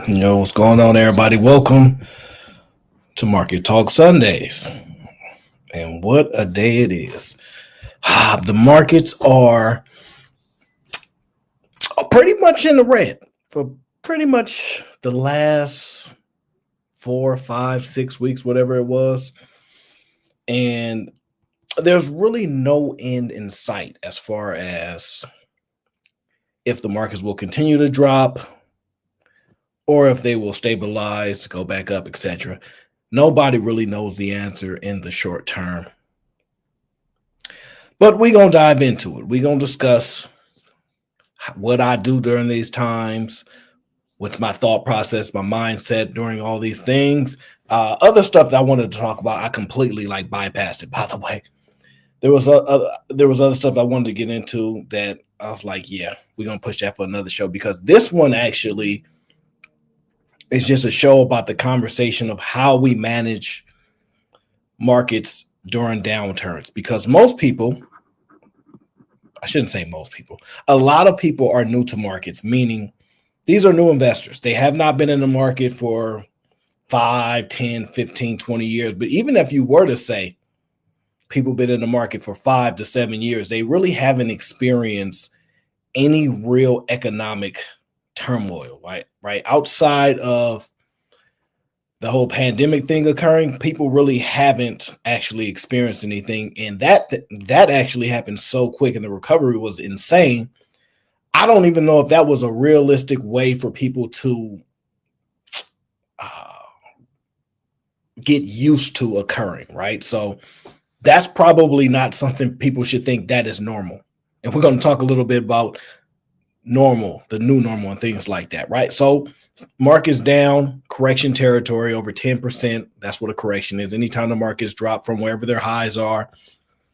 What's going on, everybody? Welcome to Market Talk Sundays. And what a day it is. The markets are pretty much in the red for pretty much the last 4, 5, 6 weeks, whatever it was. And there's really no end in sight as far as if the markets will continue to drop or if they will stabilize, go back up, etc. Nobody really knows the answer in the short term. But we're going to dive into it. We're going to discuss what I do during these times, what's my thought process, my mindset during all these things. Other stuff that I wanted to talk about, I completely bypassed it, by the way. There was other stuff I wanted to get into that I was like, yeah, we're going to push that for another show, because this one actually is just a show about the conversation of how we manage markets during downturns. Because most people, I shouldn't say most people, a lot of people are new to markets, meaning these are new investors. They have not been in the market for 5, 10, 15, 20 years. But even if you were to say people been in the market for 5 to 7 years, they really haven't experienced any real economic turmoil, right? Outside of the whole pandemic thing occurring, people really haven't actually experienced anything. And that actually happened so quick, and the recovery was insane. I don't even know if that was a realistic way for people to get used to occurring, right? So that's probably not something people should think that is normal. And we're going to talk a little bit about normal, the new normal, and things like that, right? So market's down, correction territory over 10%. That's what a correction is. Anytime the markets drop from wherever their highs are,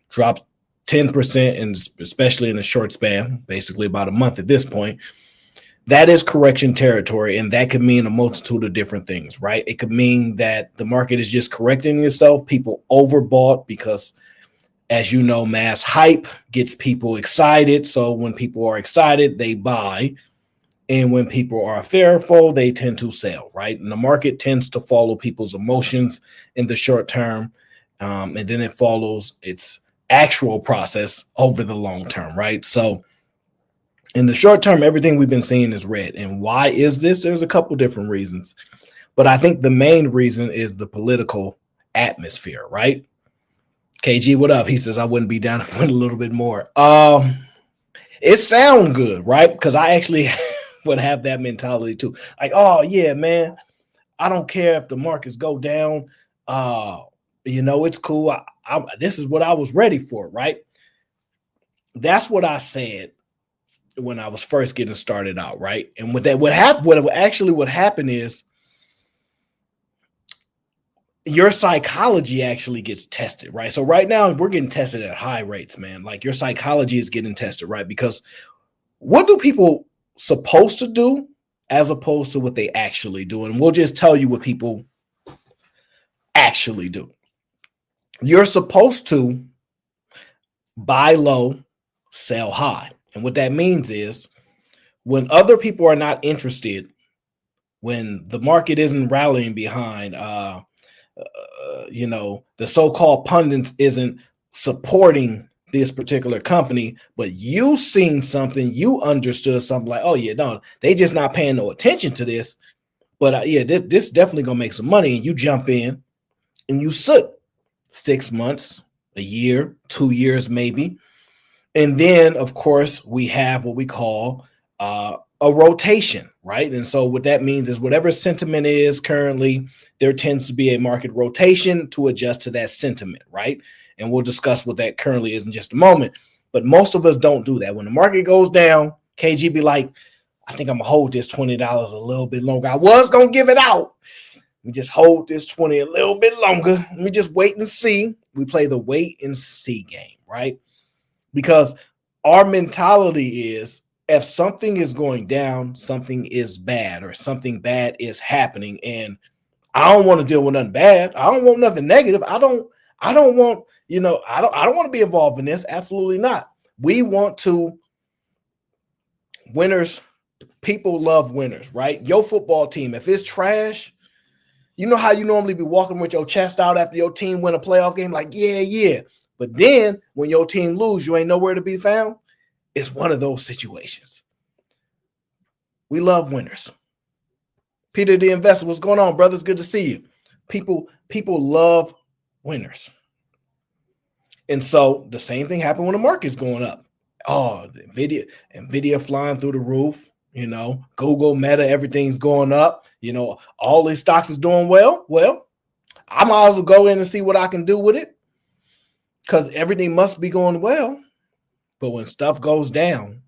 drop 10%, and especially in a short span, basically about a month at this point, that is correction territory. And that could mean a multitude of different things, right? It could mean that the market is just correcting itself. People overbought because, as you know, mass hype gets people excited. So when people are excited, they buy. And when people are fearful, they tend to sell, right? And the market tends to follow people's emotions in the short term. And then it follows its actual process over the long term, right? So in the short term, everything we've been seeing is red. And why is this? There's a couple different reasons. But I think the main reason is the political atmosphere, right? KG, what up? He says, I wouldn't be down if it went a little bit more. It sounds good, right? Because I actually would have that mentality too. Like, oh, yeah, man, I don't care if the markets go down. It's cool. This is what I was ready for, right? That's what I said when I was first getting started out, right? And with that, what happen is your psychology actually gets tested, right? So right now we're getting tested at high rates, man. Like, your psychology is getting tested, right? Because what do people supposed to do as opposed to what they actually do? And we'll just tell you what people actually do. You're supposed to buy low, sell high. And what that means is, when other people are not interested, when the market isn't rallying behind, the so-called pundits isn't supporting this particular company, but you seen something, you understood something, like, oh yeah, no, they just not paying no attention to this, but this definitely gonna make some money, and you jump in and you sit 6 months, a year, 2 years maybe. And then, of course, we have what we call a rotation, right? And so what that means is, whatever sentiment is currently, there tends to be a market rotation to adjust to that sentiment, right? And we'll discuss what that currently is in just a moment. But most of us don't do that. When the market goes down, KG be like, I think I'm going to hold this $20 a little bit longer. I was going to give it out. We just hold this 20 a little bit longer. Let me just wait and see. We play the wait and see game, right? Because our mentality is, if something is going down, something is bad, or something bad is happening, and I don't want to deal with nothing bad. I don't want nothing negative. I don't want, I don't want to be involved in this. Absolutely not. We want to, winners People love winners, right? Your football team, if it's trash, you know how you normally be walking with your chest out after your team win a playoff game? Like, yeah. But then when your team lose, you ain't nowhere to be found. It's one of those situations. We love winners. Peter the Investor, what's going on, brothers? Good to see you. People love winners. And so the same thing happened when the market's going up. Oh, Nvidia flying through the roof. Google, Meta, everything's going up. All these stocks is doing well. Well, I might as well go in and see what I can do with it because everything must be going well. But when stuff goes down,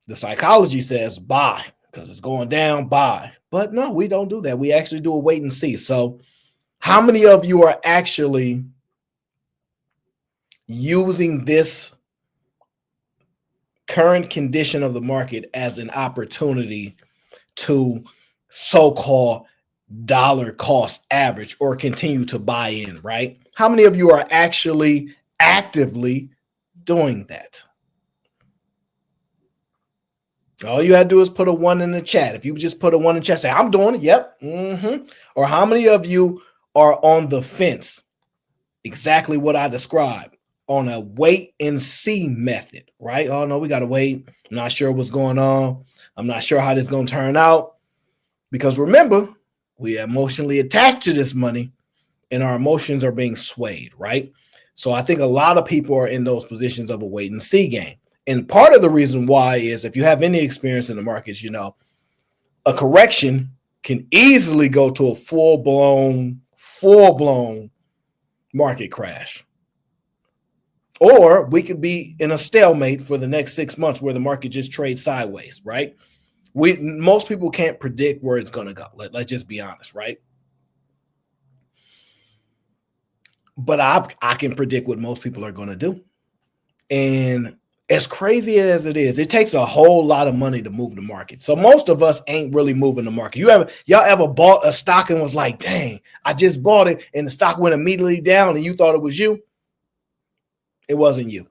the psychology says buy because it's going down, buy. But no, we don't do that. We actually do a wait and see. So how many of you are actually using this current condition of the market as an opportunity to so-called dollar cost average or continue to buy in, right? How many of you are actually actively doing that? All you have to do is put a 1 in the chat. If you just put a 1 in the chat, say, I'm doing it. Yep. Or how many of you are on the fence? Exactly what I described. On a wait and see method, right? Oh, no, we got to wait. I'm not sure what's going on. I'm not sure how this is going to turn out. Because remember, we are emotionally attached to this money and our emotions are being swayed, right? So I think a lot of people are in those positions of a wait and see game. And part of the reason why is if you have any experience in the markets, a correction can easily go to a full-blown market crash. Or we could be in a stalemate for the next 6 months where the market just trades sideways, right? Most people can't predict where it's going to go. Let's just be honest, right? But I can predict what most people are going to do. And as crazy as it is, it takes a whole lot of money to move the market. So most of us ain't really moving the market. Y'all ever bought a stock and was like, dang, I just bought it and the stock went immediately down and you thought it was you? It wasn't you.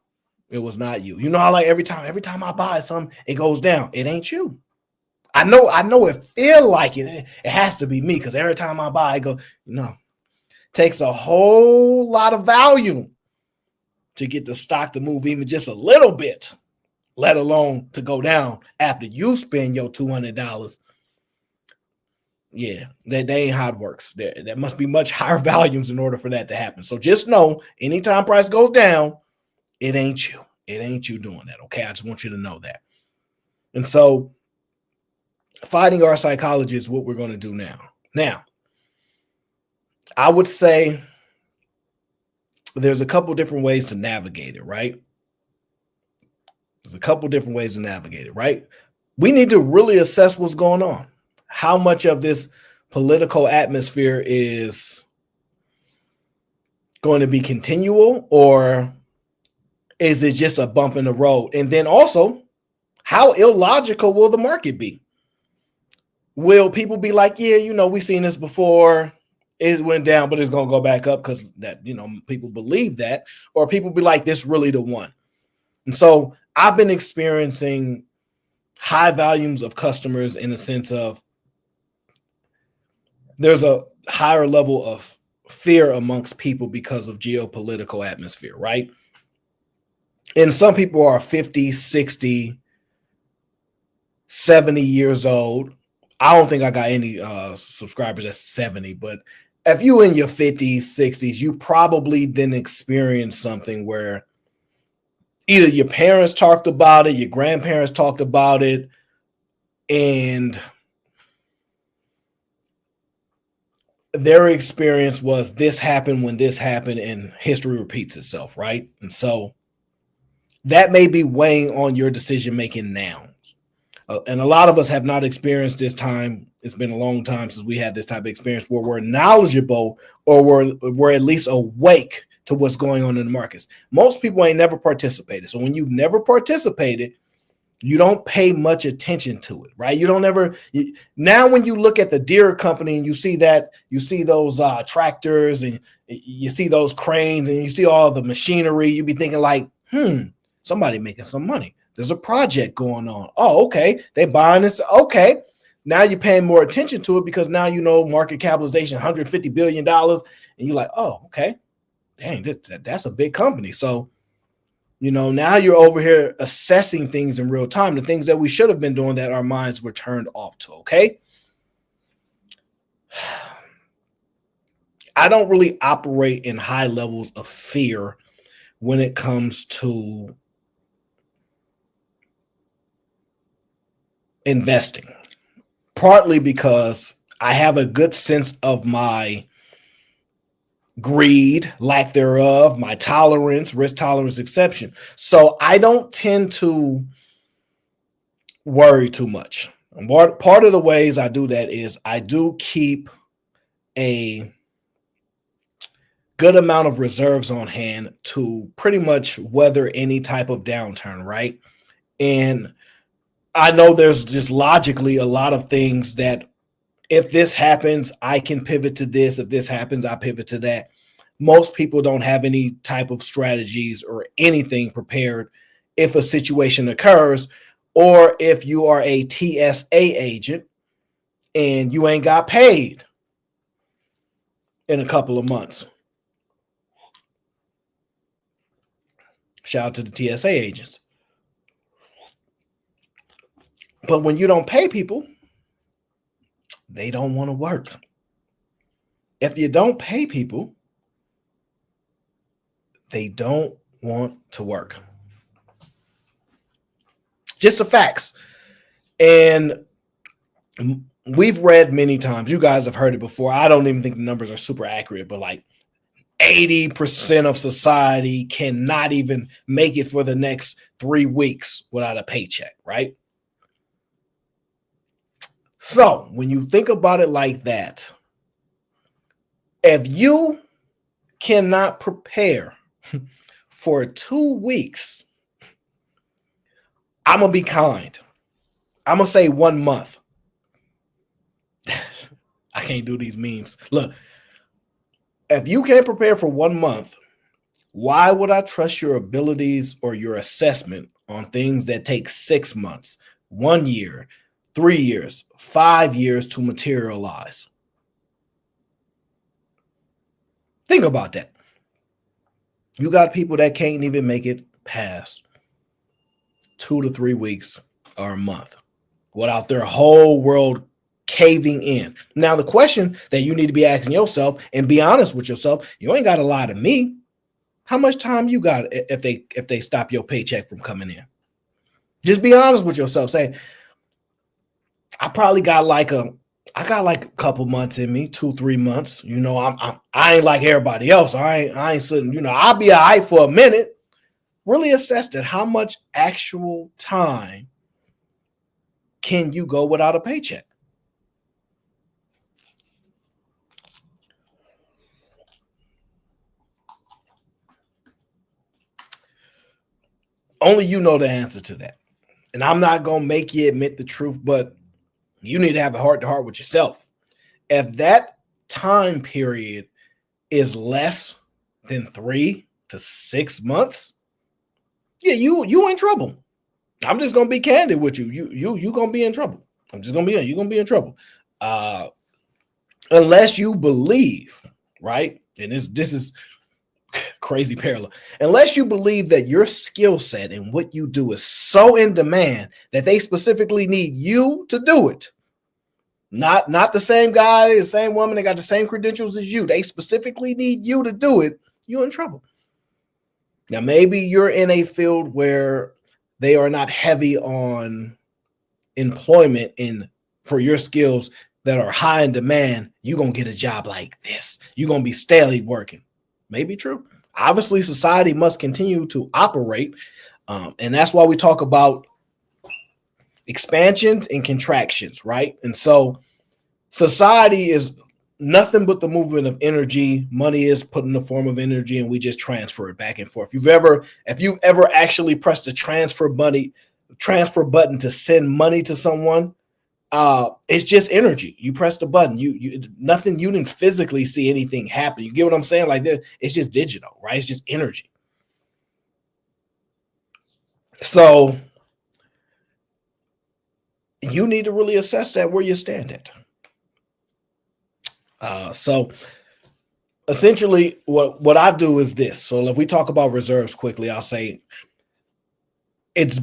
It was not you. You know how like every time I buy something, it goes down. It ain't you. I know it feel like it. It has to be me because every time I buy, I go, no. It takes a whole lot of volume to get the stock to move even just a little bit, let alone to go down after you spend your $200. Yeah, that ain't how it works. There must be much higher volumes in order for that to happen. So just know, anytime price goes down, it ain't you. It ain't you doing that, okay? I just want you to know that. And so fighting our psychology is what we're going to do now. Now, I would say there's a couple different ways to navigate it, right? There's a couple different ways to navigate it, right? We need to really assess what's going on. How much of this political atmosphere is going to be continual, or is it just a bump in the road? And then also, how illogical will the market be? Will people be like, yeah, we've seen this before. It went down, but it's going to go back up because that, people believe that, or people be like, this really the one. And so I've been experiencing high volumes of customers in the sense of there's a higher level of fear amongst people because of geopolitical atmosphere, right? And some people are 50, 60, 70 years old. I don't think I got any subscribers that's 70, but if you in your 50s, 60s, you probably didn't experience something where either your parents talked about it, your grandparents talked about it, and their experience was this happened when this happened and history repeats itself, right? And so that may be weighing on your decision-making now. And a lot of us have not experienced this time. It's been a long time since we had this type of experience where we're knowledgeable or we're at least awake to what's going on in the markets. Most people ain't never participated. So when you've never participated, you don't pay much attention to it, right? Now when you look at the Deere company and you see those tractors and you see those cranes and you see all the machinery, you be thinking like, somebody making some money. There's a project going on. Oh, okay. They buying this. Okay. Now you're paying more attention to it because now you know market capitalization, $150 billion. And you're like, oh, okay. Dang, that's a big company. So, now you're over here assessing things in real time, the things that we should have been doing that our minds were turned off to. Okay. I don't really operate in high levels of fear when it comes to investing, partly because I have a good sense of my greed, lack thereof, my tolerance, risk tolerance exception. So I don't tend to worry too much. And part of the ways I do that is I do keep a good amount of reserves on hand to pretty much weather any type of downturn, right? And I know there's just logically a lot of things that if this happens, I can pivot to this. If this happens, I pivot to that. Most people don't have any type of strategies or anything prepared if a situation occurs, or if you are a TSA agent and you ain't got paid in a couple of months. Shout out to the TSA agents. But when you don't pay people, they don't want to work. If you don't pay people, they don't want to work. Just the facts. And we've read many times, you guys have heard it before. I don't even think the numbers are super accurate, but like 80% of society cannot even make it for the next 3 weeks without a paycheck, right? So when you think about it like that, if you cannot prepare for 2 weeks, I'm going to be kind. I'm going to say 1 month. I can't do these memes. Look, if you can't prepare for 1 month, why would I trust your abilities or your assessment on things that take 6 months, 1 year, 3 years, 5 years to materialize? Think about that. You got people that can't even make it past 2 to 3 weeks or a month without their whole world caving in. Now, the question that you need to be asking yourself and be honest with yourself, you ain't got to lie to me. How much time you got if they stop your paycheck from coming in? Just be honest with yourself. Say, I probably got like a couple months in me, 2-3 months. I ain't like everybody else. I ain't sitting, I'll be all right for a minute. Really assess that. How much actual time can you go without a paycheck? Only you know the answer to that. And I'm not going to make you admit the truth, but you need to have a heart-to-heart with yourself. If that time period is less than 3 to 6 months, yeah, you in trouble. I'm just going to be candid with you. You going to be in trouble. You're going to be in trouble. Unless you believe, right? And this is crazy parallel. Unless you believe that your skill set and what you do is so in demand that they specifically need you to do it. Not the same guy, the same woman, they got the same credentials as you. They specifically need you to do it. You're in trouble. Now, maybe you're in a field where they are not heavy on employment for your skills that are high in demand. You're going to get a job like this. You're going to be steadily working. Maybe true. Obviously, society must continue to operate. And that's why we talk about expansions and contractions, right? And so society is nothing but the movement of energy. Money is put in the form of energy, and we just transfer it back and forth. If you've ever actually pressed a transfer button to send money to someone, it's just energy. You press the button. You nothing. You didn't physically see anything happen. You get what I'm saying? Like it's just digital, right? It's just energy. So you need to really assess that where you stand at. So essentially, what I do is this. So if we talk about reserves quickly, I'll say it's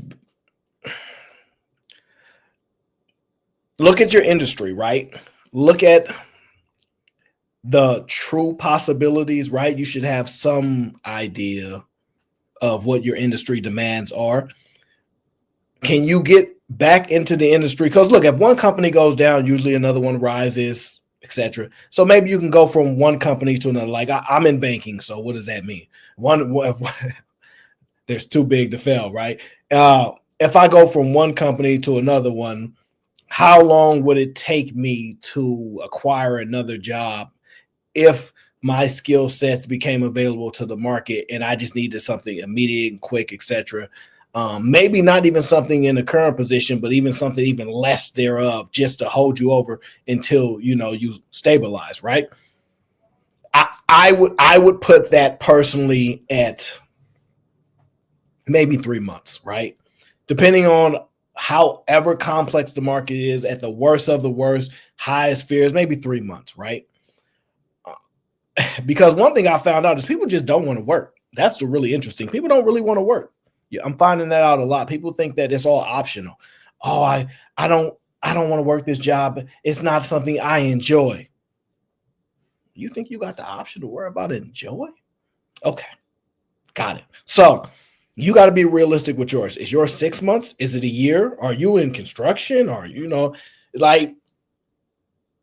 look at your industry, right? Look at the true possibilities, right? You should have some idea of what your industry demands are. Can you get back into the industry? Because look, if one company goes down, usually another one rises, etc. So maybe you can go from one company to another. Like I'm in banking, so what does that mean? There's too big to fail, right? If I go from one company to another one, how long would it take me to acquire another job if my skill sets became available to the market and I just needed something immediate and quick, etc.? Maybe not even something in the current position, but even something even less thereof, just to hold you over until you stabilize, right? I would put that personally at maybe 3 months, right? Depending on however complex the market is, at the worst of the worst, highest fears, maybe 3 months, right? Because one thing I found out is people just don't want to work. That's the really interesting. People don't really want to work. Yeah, I'm finding that out a lot. People think that it's all optional. Oh, I don't want to work this job. It's not something I enjoy. You think you got the option to worry about enjoy? Okay, got it. So you got to be realistic with yours. Is yours 6 months? Is it a year? Are you in construction? Or like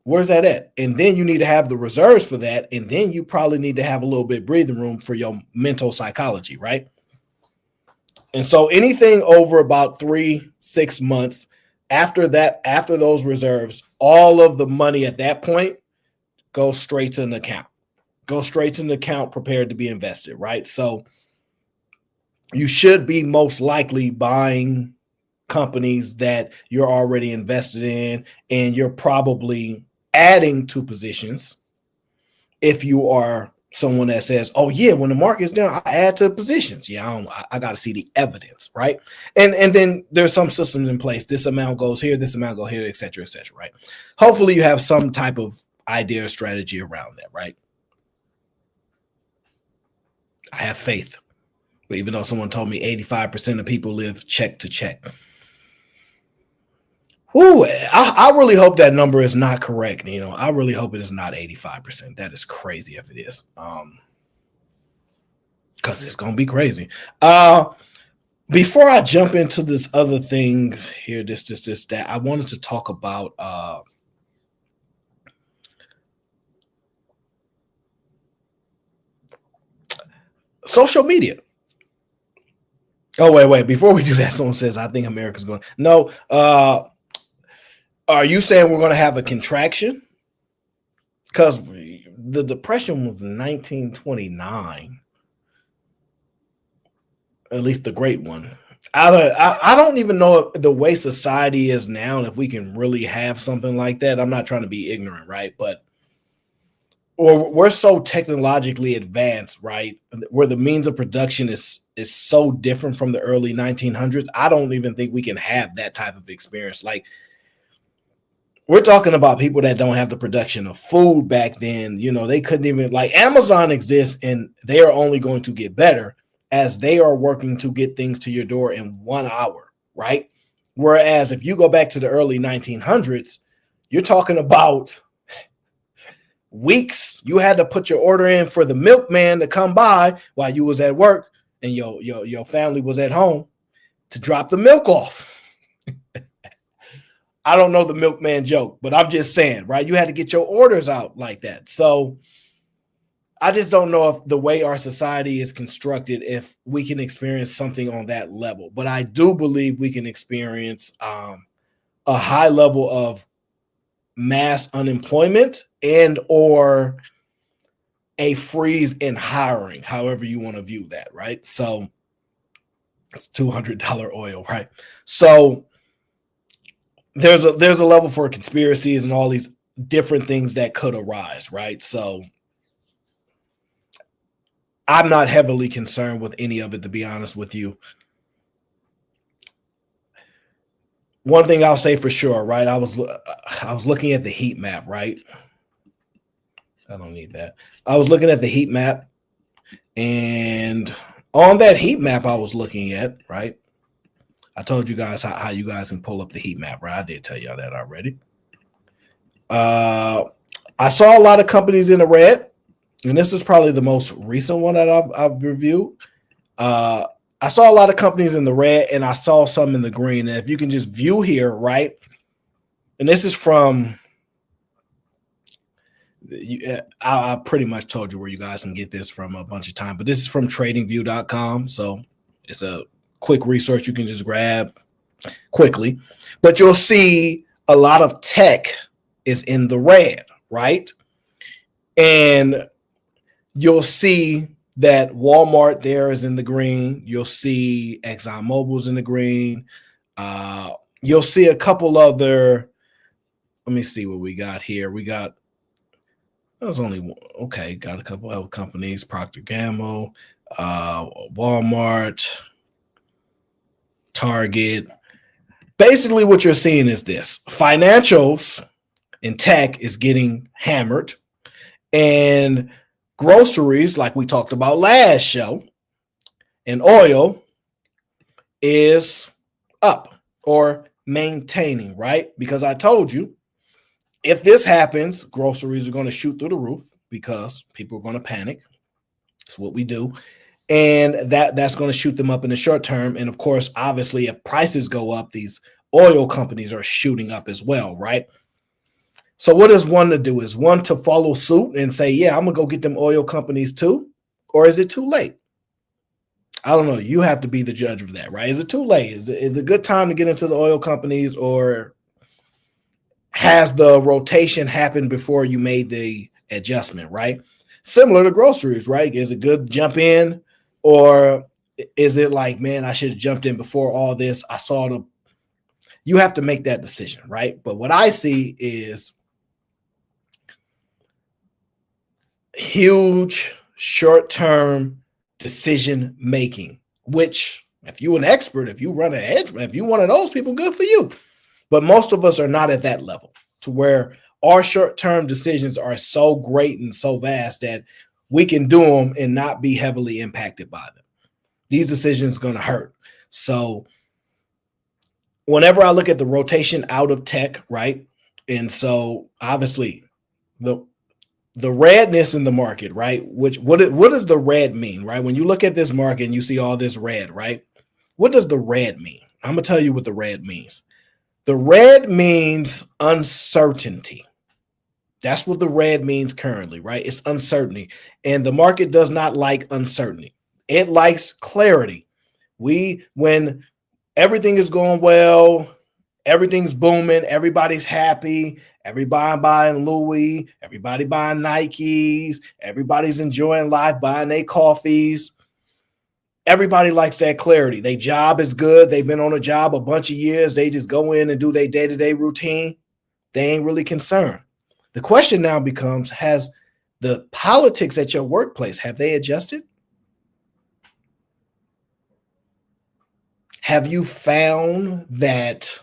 where's that at? And then you need to have the reserves for that. And then you probably need to have a little bit breathing room for your mental psychology, right? And so anything over about 3-6 months after that, after those reserves, all of the money at that point goes straight to an account. Go straight to an account prepared to be invested, right? So you should be most likely buying companies that you're already invested in, and you're probably adding to positions if you are someone that says, oh yeah, when the market's down, I add to positions. Yeah, I got to see the evidence, right? And then there's some systems in place. This amount goes here, this amount go here, et cetera, right? Hopefully you have some type of idea or strategy around that, right? I have faith. But even though someone told me 85% of people live check to check. Ooh, I really hope that number is not correct. I really hope it is not 85%. That is crazy if it is. Because it's gonna be crazy. Before I jump into this other thing here, this, that, I wanted to talk about social media. Oh, wait. Before we do that, someone says, I think America's going. No. Are you saying we're going to have a contraction? Because the Depression was 1929. At least the great one. I don't even know if the way society is now, and if we can really have something like that. I'm not trying to be ignorant, right? But we're so technologically advanced, right? Where the means of production is so different from the early 1900s. I don't even think we can have that type of experience. Like, we're talking about people that don't have the production of food back then. They couldn't even, like, Amazon exists, and they are only going to get better as they are working to get things to your door in 1 hour, right? Whereas if you go back to the early 1900s, you're talking about weeks. You had to put your order in for the milkman to come by while you was at work and your family was at home to drop the milk off. I don't know the milkman joke, but I'm just saying, right? You had to get your orders out like that. So I just don't know if the way our society is constructed, if we can experience something on that level. But I do believe we can experience a high level of mass unemployment and or a freeze in hiring, however you want to view that, right? So it's $200 oil, right? So there's a level for conspiracies and all these different things that could arise, right? So I'm not heavily concerned with any of it, to be honest with you. one thing I'll say for sure, right? I was looking at the heat map, right? I don't need that. I was looking at the heat map, and on that heat map I was looking at, right? I told you guys how you guys can pull up the heat map, right? I did tell y'all that already. I saw a lot of companies in the red, and this is probably the most recent one that I've reviewed. I saw a lot of companies in the red, and I saw some in the green. And if you can just view here, right? And this is from, I pretty much told you where you guys can get this from a bunch of times, but this is from tradingview.com. So it's a quick resource you can just grab quickly. But you'll see a lot of tech is in the red, right? And you'll see that Walmart there is in the green. You'll see ExxonMobil's in the green. You'll see a couple other. Let me see what we got here. We got. There's only one. Okay, got a couple other companies: Procter & Gamble, Walmart, Target. Basically, what you're seeing is this: financials and tech is getting hammered, and groceries, like we talked about last show, and oil is up or maintaining, right? Because I told you, if this happens, groceries are going to shoot through the roof because people are going to panic. That's what we do. And that's going to shoot them up in the short term. And of course, obviously, if prices go up, these oil companies are shooting up as well, right? So what is one to do? Is one to follow suit and say, yeah, I'm going to go get them oil companies too? Or is it too late? I don't know. You have to be the judge of that, right? Is it too late? Is it a good time to get into the oil companies, or has the rotation happened before you made the adjustment, right? Similar to groceries, right? Is it good to jump in, or is it like, man, I should have jumped in before all this? I saw the. You have to make that decision, right? But what I see is huge short-term decision making, which if you're an expert, if you run an edge, if you're one of those people, good for you. But most of us are not at that level to where our short-term decisions are so great and so vast that we can do them and not be heavily impacted by them. These decisions are going to hurt. So whenever I look at the rotation out of tech, right? And so obviously the redness in the market, right? What does the red mean, right? When you look at this market and you see all this red, right? What does the red mean? I'm going to tell you what the red means. The red means uncertainty. That's what the red means currently, right? It's uncertainty. And the market does not like uncertainty. It likes clarity. When everything is going well, everything's booming, everybody's happy, everybody buying Louis, everybody buying Nikes, everybody's enjoying life, buying their coffees. Everybody likes that clarity. Their job is good. They've been on a job a bunch of years. They just go in and do their day-to-day routine. They ain't really concerned. The question now becomes, has the politics at your workplace, have they adjusted? Have you found that,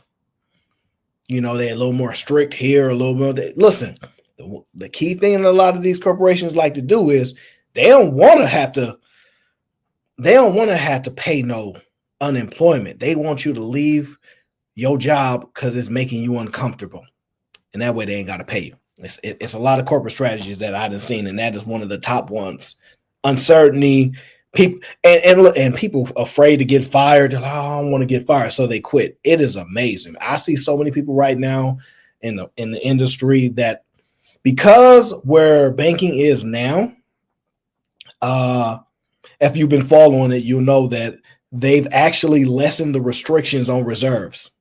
they're a little more strict here, a little more? Listen, the key thing that a lot of these corporations like to do is they don't want to have to pay no unemployment. They want you to leave your job because it's making you uncomfortable. And that way they ain't got to pay you. It's a lot of corporate strategies that I've seen, and that is one of the top ones. Uncertainty, people and people afraid to get fired. Like, oh, I don't want to get fired, so they quit. It is amazing. I see so many people right now in the industry that, because where banking is now, if you've been following it, you'll know that they've actually lessened the restrictions on reserves.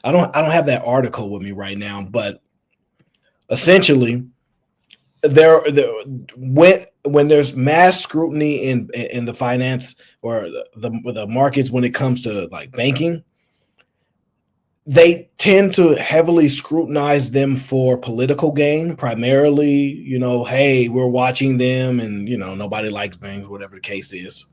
I don't have that article with me right now, but essentially, when there's mass scrutiny in the finance or the markets when it comes to like banking, they tend to heavily scrutinize them for political gain, primarily. Hey, we're watching them, and nobody likes banks, whatever the case is.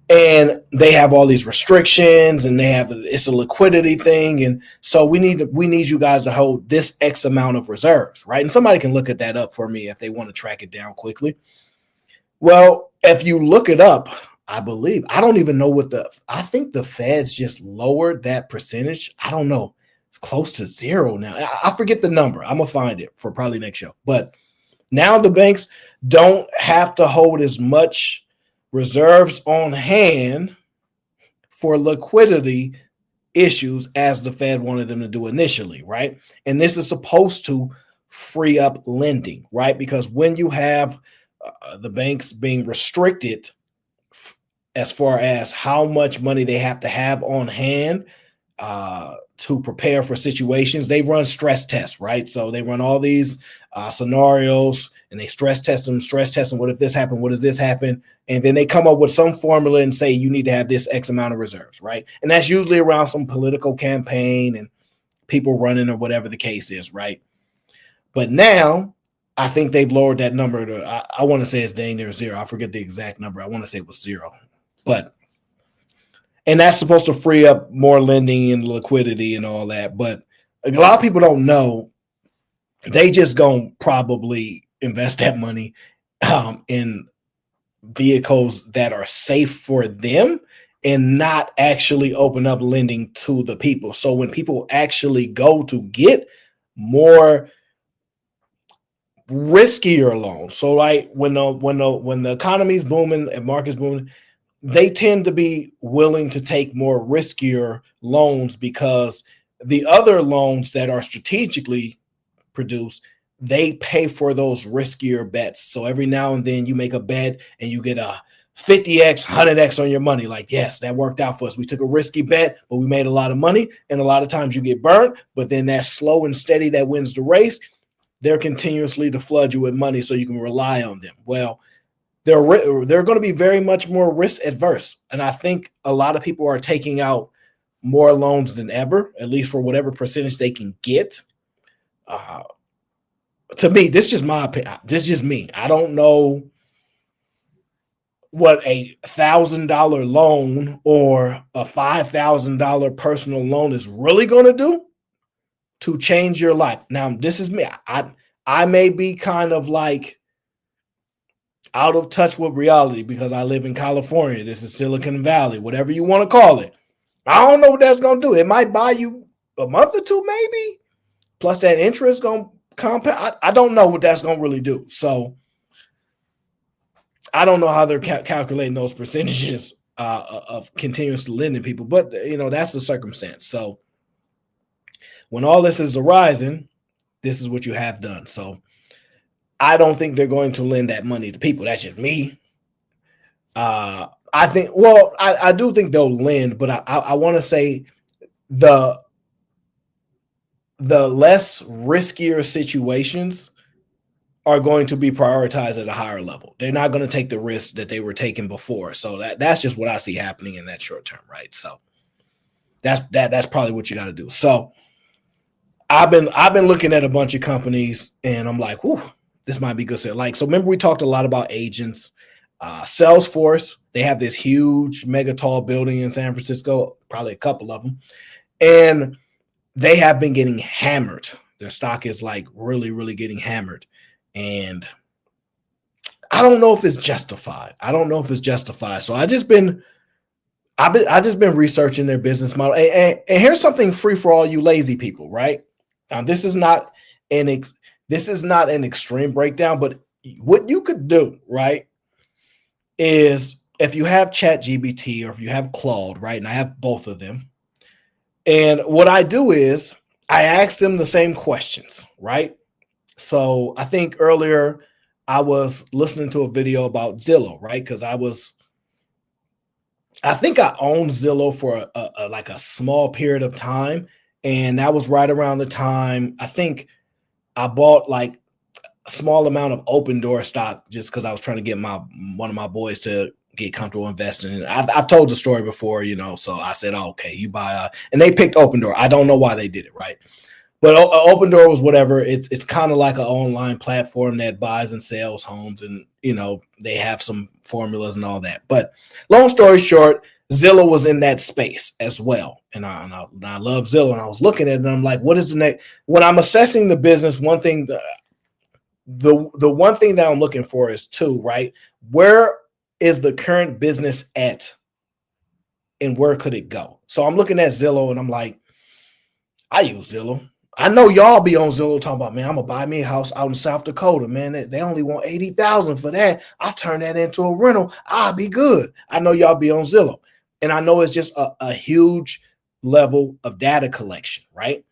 and they have all these restrictions, and it's a liquidity thing, and so we need you guys to hold this X amount of reserves, right? And somebody can look at that up for me if they want to track it down quickly. Well, if you look it up, I believe, I don't even know I think the Feds just lowered that percentage. I don't know. It's close to zero now. I forget the number. I'm gonna find it for probably next show. But now the banks don't have to hold as much reserves on hand for liquidity issues as the Fed wanted them to do initially, right? And this is supposed to free up lending, right? Because when you have the banks being restricted as far as how much money they have to have on hand to prepare for situations, they run stress tests, right? So they run all these scenarios, and they stress test them. What if this happened? What does this happen? And then they come up with some formula and say you need to have this X amount of reserves, right? And that's usually around some political campaign and people running or whatever the case is, right? But now I think they've lowered that number to, I want to say it's dang near zero. I forget the exact number. I want to say it was zero. And that's supposed to free up more lending and liquidity and all that. But a lot of people don't know. They just gonna probably invest that money in vehicles that are safe for them and not actually open up lending to the people. So when people actually go to get more riskier loans, so like when the economy's booming and market's booming, they tend to be willing to take more riskier loans because the other loans that are strategically produced, they pay for those riskier bets. So every now and then you make a bet and you get a 50x, 100x on your money. Like, yes, that worked out for us. We took a risky bet, but we made a lot of money. And a lot of times you get burnt, but then that slow and steady that wins the race, they're continuously to flood you with money so you can rely on them. Well, they're going to be very much more risk adverse. And I think a lot of people are taking out more loans than ever, at least for whatever percentage they can get. To me, this is just my opinion. This is just me. I don't know what a $1,000 loan or a $5,000 personal loan is really going to do to change your life. Now, this is me. I may be kind of like out of touch with reality because I live in California. This is Silicon Valley, whatever you want to call it. I don't know what that's going to do. It might buy you a month or two, maybe. Plus that interest going to compound. I don't know what that's going to really do. So I don't know how they're calculating those percentages of continuous lending people, but that's the circumstance. So when all this is arising, this is what you have done. So I don't think they're going to lend that money to people. That's just me. I do think they'll lend, but I want to say the less riskier situations are going to be prioritized at a higher level. They're not going to take the risks that they were taking before. So that's just what I see happening in that short term, right? So that's probably what you got to do. So I've been looking at a bunch of companies and I'm like, whew, this might be good. So remember we talked a lot about agents. Salesforce, they have this huge mega tall building in San Francisco, probably a couple of them. And they have been getting hammered. Their stock is like really, really getting hammered. And I don't know if it's justified. So I've just been researching their business model. And here's something free for all you lazy people, right? Now, this is not an extreme breakdown, but what you could do, right, is if you have ChatGPT or if you have Claude, right, and I have both of them, and what I do is I ask them the same questions, right? So I think earlier I was listening to a video about Zillow, right? Because I think I owned Zillow for a small period of time. And that was right around the time I think I bought like a small amount of Open Door stock just because I was trying to get one of my boys to get comfortable investing. And I've told the story before, so I said, oh, okay, you buy, and they picked Open Door. I don't know why they did it, right? But Open Door was whatever. It's kind of like an online platform that buys and sells homes, and they have some formulas and all that. But long story short, Zillow was in that space as well, and I love Zillow. And I was looking at it, and I'm like, what is the next? When I'm assessing the business, one thing, the one thing that I'm looking for is two, right? Where is the current business at, and where could it go? So I'm looking at Zillow, and I'm like, I use Zillow. I know y'all be on Zillow talking about, man, I'm gonna buy me a house out in South Dakota, man. They only want $80,000 for that. I turn that into a rental. I'll be good. I know y'all be on Zillow, and I know it's just a huge level of data collection, right?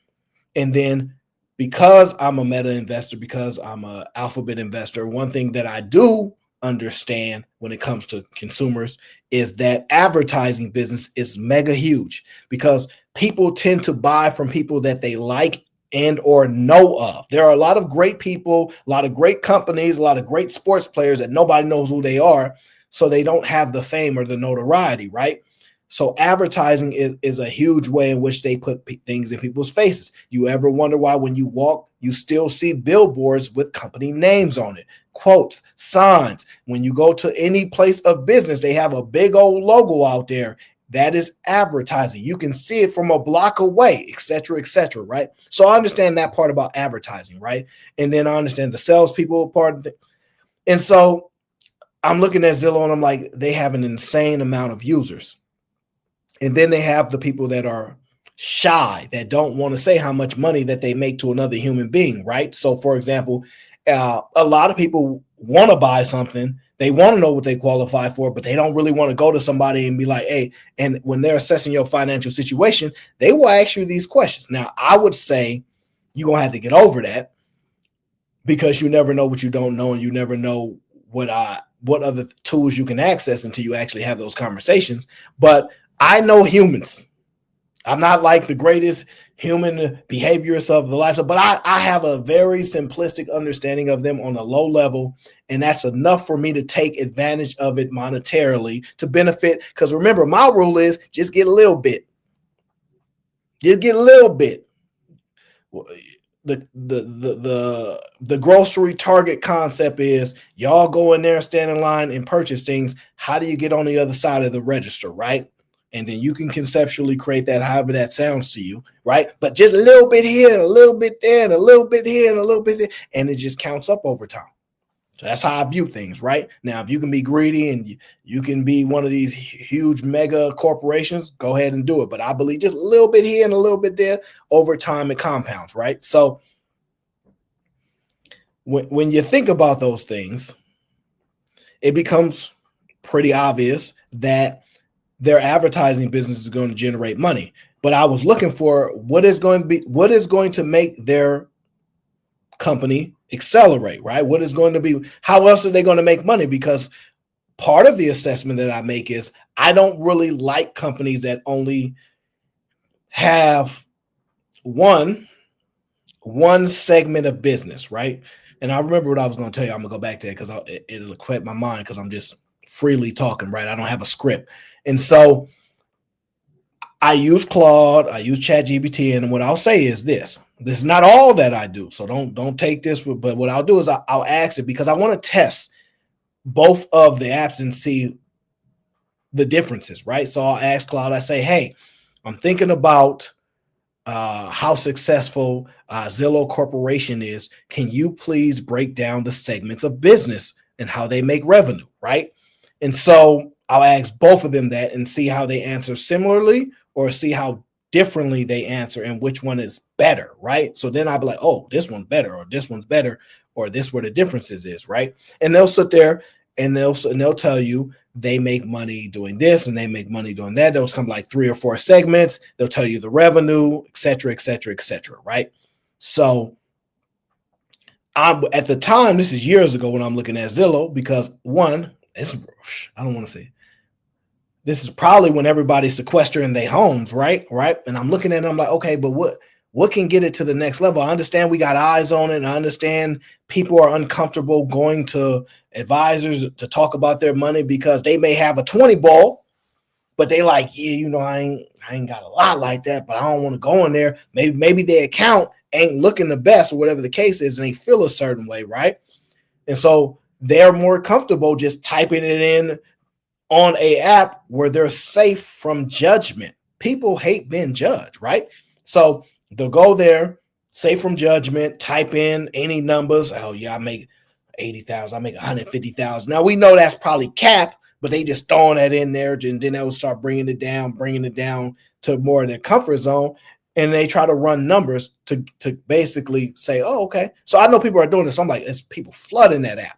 And then because I'm a Meta investor, because I'm a Alphabet investor, one thing that I do understand when it comes to consumers is that advertising business is mega huge, because people tend to buy from people that they like and or know of. There are a lot of great people, a lot of great companies, a lot of great sports players that nobody knows who they are, so they don't have the fame or the notoriety, right? So advertising is a huge way in which they put things in people's faces. You ever wonder why when you walk, you still see billboards with company names on it, quotes, signs? When you go to any place of business, they have a big old logo out there. That is advertising. You can see it from a block away, et cetera, right? So I understand that part about advertising, right? And then I understand the salespeople part of it. And so I'm looking at Zillow, and I'm like, they have an insane amount of users. And then they have the people that are shy, that don't want to say how much money that they make to another human being, right? So, for example, a lot of people want to buy something. They want to know what they qualify for, but they don't really want to go to somebody and be like, hey, and when they're assessing your financial situation, they will ask you these questions. Now, I would say you're going to have to get over that, because you never know what you don't know, and you never know what other tools you can access until you actually have those conversations. But I know humans. I'm not like the greatest human behaviorist of the life, but I have a very simplistic understanding of them on a low level, and that's enough for me to take advantage of it monetarily to benefit. Because remember, my rule is just get a little bit. Just get a little bit. The grocery Target concept is y'all go in there, stand in line, and purchase things. How do you get on the other side of the register, right? And then you can conceptually create that however that sounds to you, right? But just a little bit here and a little bit there and a little bit here and a little bit there, and it just counts up over time. So that's how I view things, right? Now, if you can be greedy and you can be one of these huge mega corporations, go ahead and do it. But I believe just a little bit here and a little bit there, over time it compounds, right? So when you think about those things, it becomes pretty obvious that their advertising business is going to generate money. But I was looking for what is going to make their company accelerate, right? What is going to be, how else are they going to make money? Because part of the assessment that I make is I don't really like companies that only have one segment of business, right? And I remember what I was going to tell you. I'm going to go back to it because it'll equate my mind, because I'm just freely talking, right? I don't have a script. And so I use Claude, I use ChatGPT, and what I'll say is this is not all that I do. So don't take this, but what I'll do is I'll ask it, because I want to test both of the apps and see the differences, right? So I'll ask Claude, I say, hey, I'm thinking about how successful Zillow Corporation is. Can you please break down the segments of business and how they make revenue, right? And so I'll ask both of them that and see how they answer similarly, or see how differently they answer and which one is better, right? So then I'll be like, oh, this one's better, or this one's better, or this where the differences is, right? And they'll sit there and they'll tell you they make money doing this and they make money doing that. Those come like 3 or 4 segments. They'll tell you the revenue, et cetera, right? So I'm at the time, this is years ago when I'm looking at Zillow, because one, I don't want to say, this is probably when everybody's sequestering their homes, right? And I'm looking at it, I'm like, okay, but what can get it to the next level? I understand we got eyes on it, and I understand people are uncomfortable going to advisors to talk about their money because they may have a 20 ball, but they like, yeah, I ain't got a lot like that, but I don't want to go in there. Maybe their account ain't looking the best or whatever the case is, and they feel a certain way, right? And so they're more comfortable just typing it in on a app where they're safe from judgment. People hate being judged, right? So they'll go there, safe from judgment, type in any numbers. Oh yeah, I make 80,000, I make 150,000. Now we know that's probably cap, but they just throwing that in there, and then they will start bringing it down to more of their comfort zone. And they try to run numbers to basically say, oh, okay. So I know people are doing this. So I'm like, it's people flooding that app.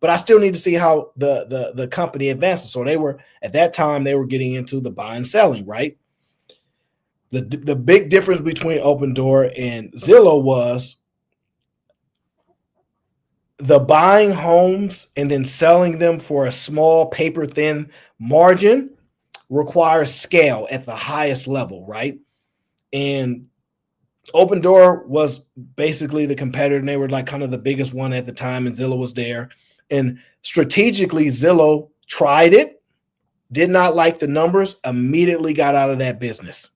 But I still need to see how the company advances. So they were at that time they were getting into the buy and selling, right? The big difference between Open Door and Zillow was the buying homes and then selling them for a small paper thin margin requires scale at the highest level, right? And Open Door was basically the competitor, and they were like kind of the biggest one at the time, and Zillow was there. And strategically, Zillow tried it, did not like the numbers, immediately got out of that business.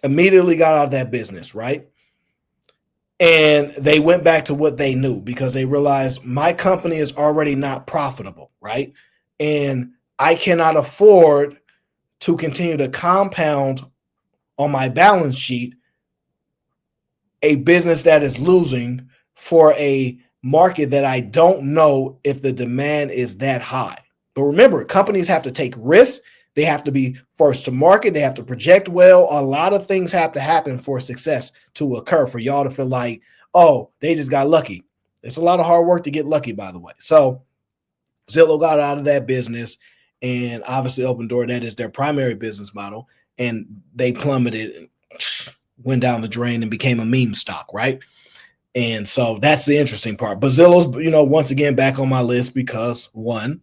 Right? And they went back to what they knew because they realized my company is already not profitable, right? And I cannot afford to continue to compound on my balance sheet a business that is losing for a market that I don't know if the demand is that high. But remember, companies have to take risks. They have to be first to market. They have to project well. A lot of things have to happen for success to occur for y'all to feel like, oh, they just got lucky. It's a lot of hard work to get lucky, by the way. So Zillow got out of that business, and obviously Open Door, that is their primary business model, and they plummeted and went down the drain and became a meme stock, right? And so that's the interesting part. But Zillow's, once again, back on my list because one,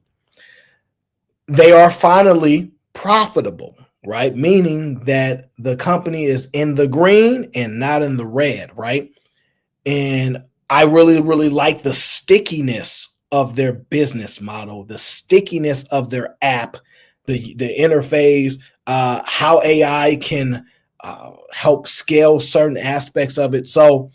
they are finally profitable, right? Meaning that the company is in the green and not in the red, right? And I really, really like the stickiness of their business model, the stickiness of their app, the interface, how AI can help scale certain aspects of it. So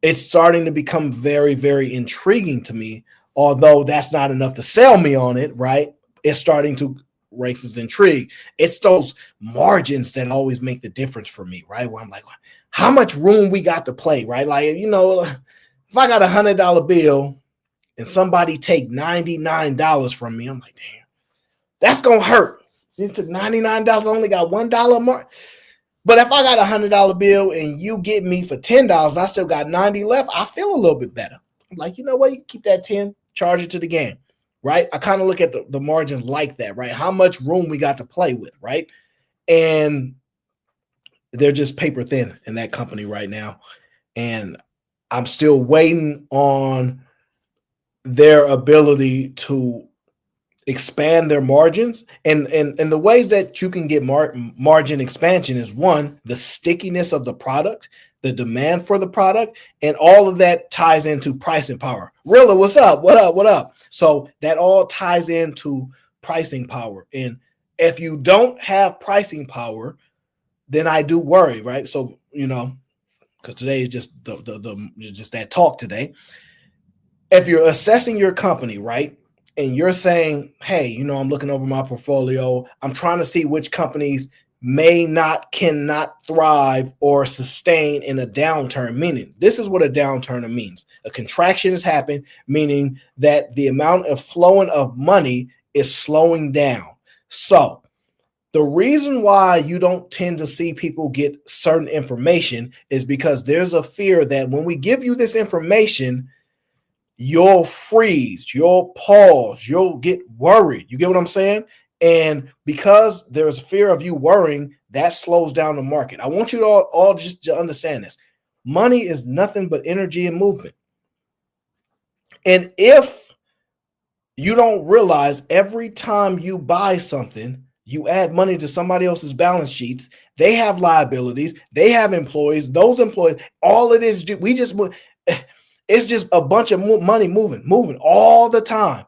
it's starting to become very, very intriguing to me, although that's not enough to sell me on it, right? It's starting to raise its intrigue. It's those margins that always make the difference for me, right? Where I'm like, how much room we got to play, right? Like, if I got $100 bill and somebody take $99 from me, I'm like, damn, that's going to hurt. You took $99, only got $1 more. But if I got $100 bill and you get me for $10 and I still got 90 left, I feel a little bit better. I'm like, you know what? You keep that 10, charge it to the game, right? I kind of look at the margins like that, right? How much room we got to play with, right? And they're just paper thin in that company right now. And I'm still waiting on their ability to expand their margins, and the ways that you can get margin expansion is one, the stickiness of the product, the demand for the product, and all of that ties into pricing power. Really, what's up? What up? So that all ties into pricing power. And if you don't have pricing power, then I do worry, right? So because today is just just that talk today. If you're assessing your company, right, and you're saying, hey, I'm looking over my portfolio, I'm trying to see which companies cannot thrive or sustain in a downturn, meaning this is what a downturn means. A contraction has happened, meaning that the amount of flowing of money is slowing down. So the reason why you don't tend to see people get certain information is because there's a fear that when we give you this information, you'll freeze, you'll pause, you'll get worried. You get what I'm saying? And because there's fear of you worrying, that slows down the market. I want you to all just to understand this. Money is nothing but energy and movement. And if you don't realize every time you buy something, you add money to somebody else's balance sheets, they have liabilities, they have employees, those employees, all it is, it's just a bunch of money moving all the time.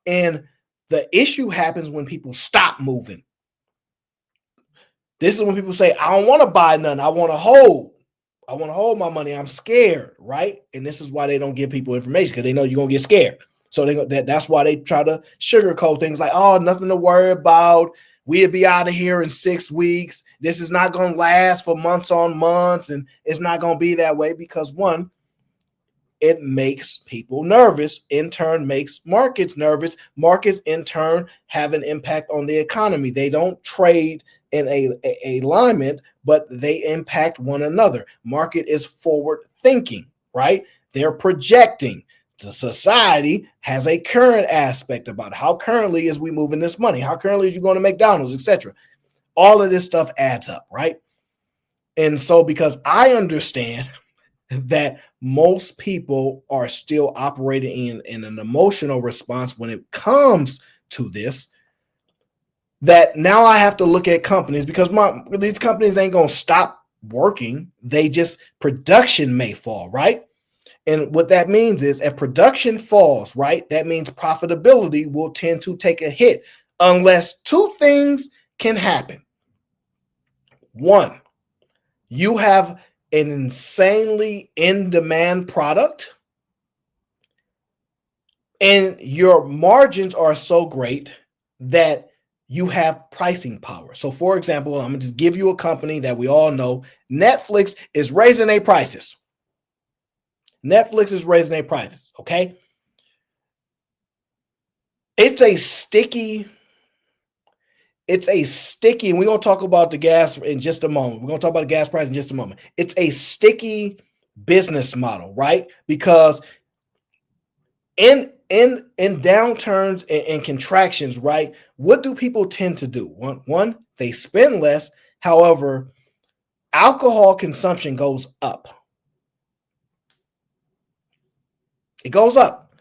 And the issue happens when people stop moving. This is when people say, I don't want to buy nothing, I want to hold. I want to hold my money. I'm scared, right? And this is why they don't give people information, because they know you're going to get scared. So that's why they try to sugarcoat things like, oh, nothing to worry about. We'll be out of here in 6 weeks. This is not going to last for months on months, and it's not going to be that way because, one, it makes people nervous, in turn makes markets nervous. Markets, in turn, have an impact on the economy. They don't trade in a alignment, but they impact one another. Market is forward thinking, right? They're projecting. The society has a current aspect about how currently is we moving this money, how currently is you going to McDonald's, etc. All of this stuff adds up, right? And so because I understand that most people are still operating in an emotional response when it comes to this, that now I have to look at companies, because these companies ain't going to stop working. They just, production may fall, right? And what that means is if production falls, right, that means profitability will tend to take a hit unless two things can happen. One, you have an insanely in-demand product and your margins are so great that you have pricing power. So for example, I'm gonna just give you a company that we all know. Netflix is raising their prices. Netflix is raising their prices, okay? It's a sticky, and we're going to talk about the gas in just a moment. We're going to talk about the gas price in just a moment. It's a sticky business model, right? Because in downturns and contractions, right, what do people tend to do? One, they spend less. However, alcohol consumption goes up. It goes up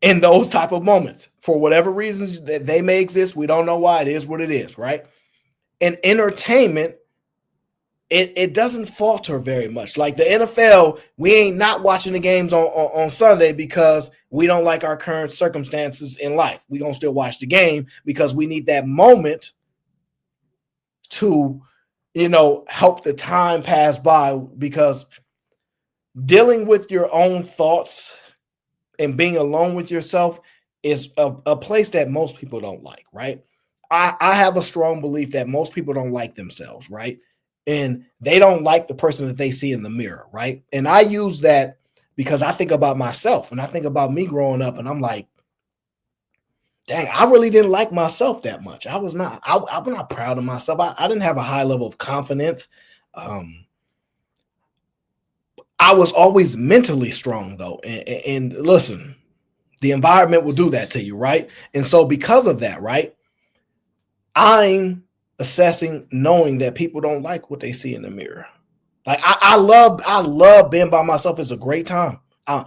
in those type of moments for whatever reasons that they may exist. We don't know why. It is what it is, right? And entertainment, it doesn't falter very much. Like the NFL, we ain't not watching the games on Sunday because we don't like our current circumstances in life. We're going to still watch the game because we need that moment to, help the time pass by, because dealing with your own thoughts and being alone with yourself is a place that most people don't like, right? I have a strong belief that most people don't like themselves, right? And they don't like the person that they see in the mirror, right? And I use that because I think about myself and I think about me growing up, and I'm like, dang, I really didn't like myself that much. I'm not proud of myself. I didn't have a high level of confidence. I was always mentally strong though. And listen, the environment will do that to you, right? And so because of that, right, I'm assessing, knowing that people don't like what they see in the mirror. Like I love being by myself. It's a great time. I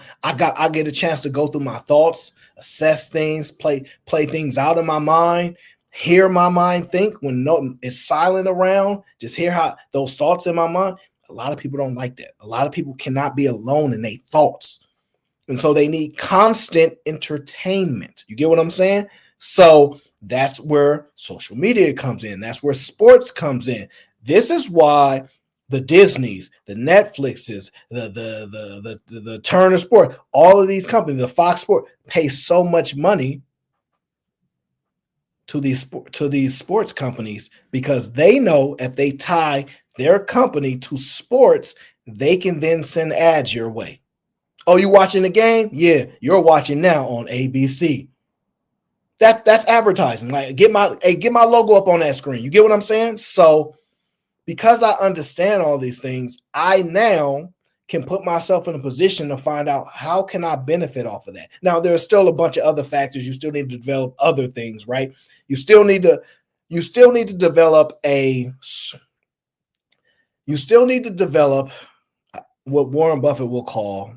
get a chance to go through my thoughts, assess things, play things out in my mind, hear my mind think when it's silent around. Just hear how those thoughts in my mind. A lot of people don't like that. A lot of people cannot be alone in their thoughts. And so they need constant entertainment. You get what I'm saying? So that's where social media comes in. That's where sports comes in. This is why the Disneys, the Netflixes, the Turner Sport, all of these companies, the Fox Sport, pay so much money to these sports companies, because they know if they tie their company to sports, they can then send ads your way. Oh, you watching the game? Yeah, you're watching now on ABC. That's advertising. Like get my logo up on that screen. You get what I'm saying? So because I understand all these things, I now can put myself in a position to find out how can I benefit off of that. Now, there's still a bunch of other factors. You still need to develop other things, right? You still need to develop what Warren Buffett will call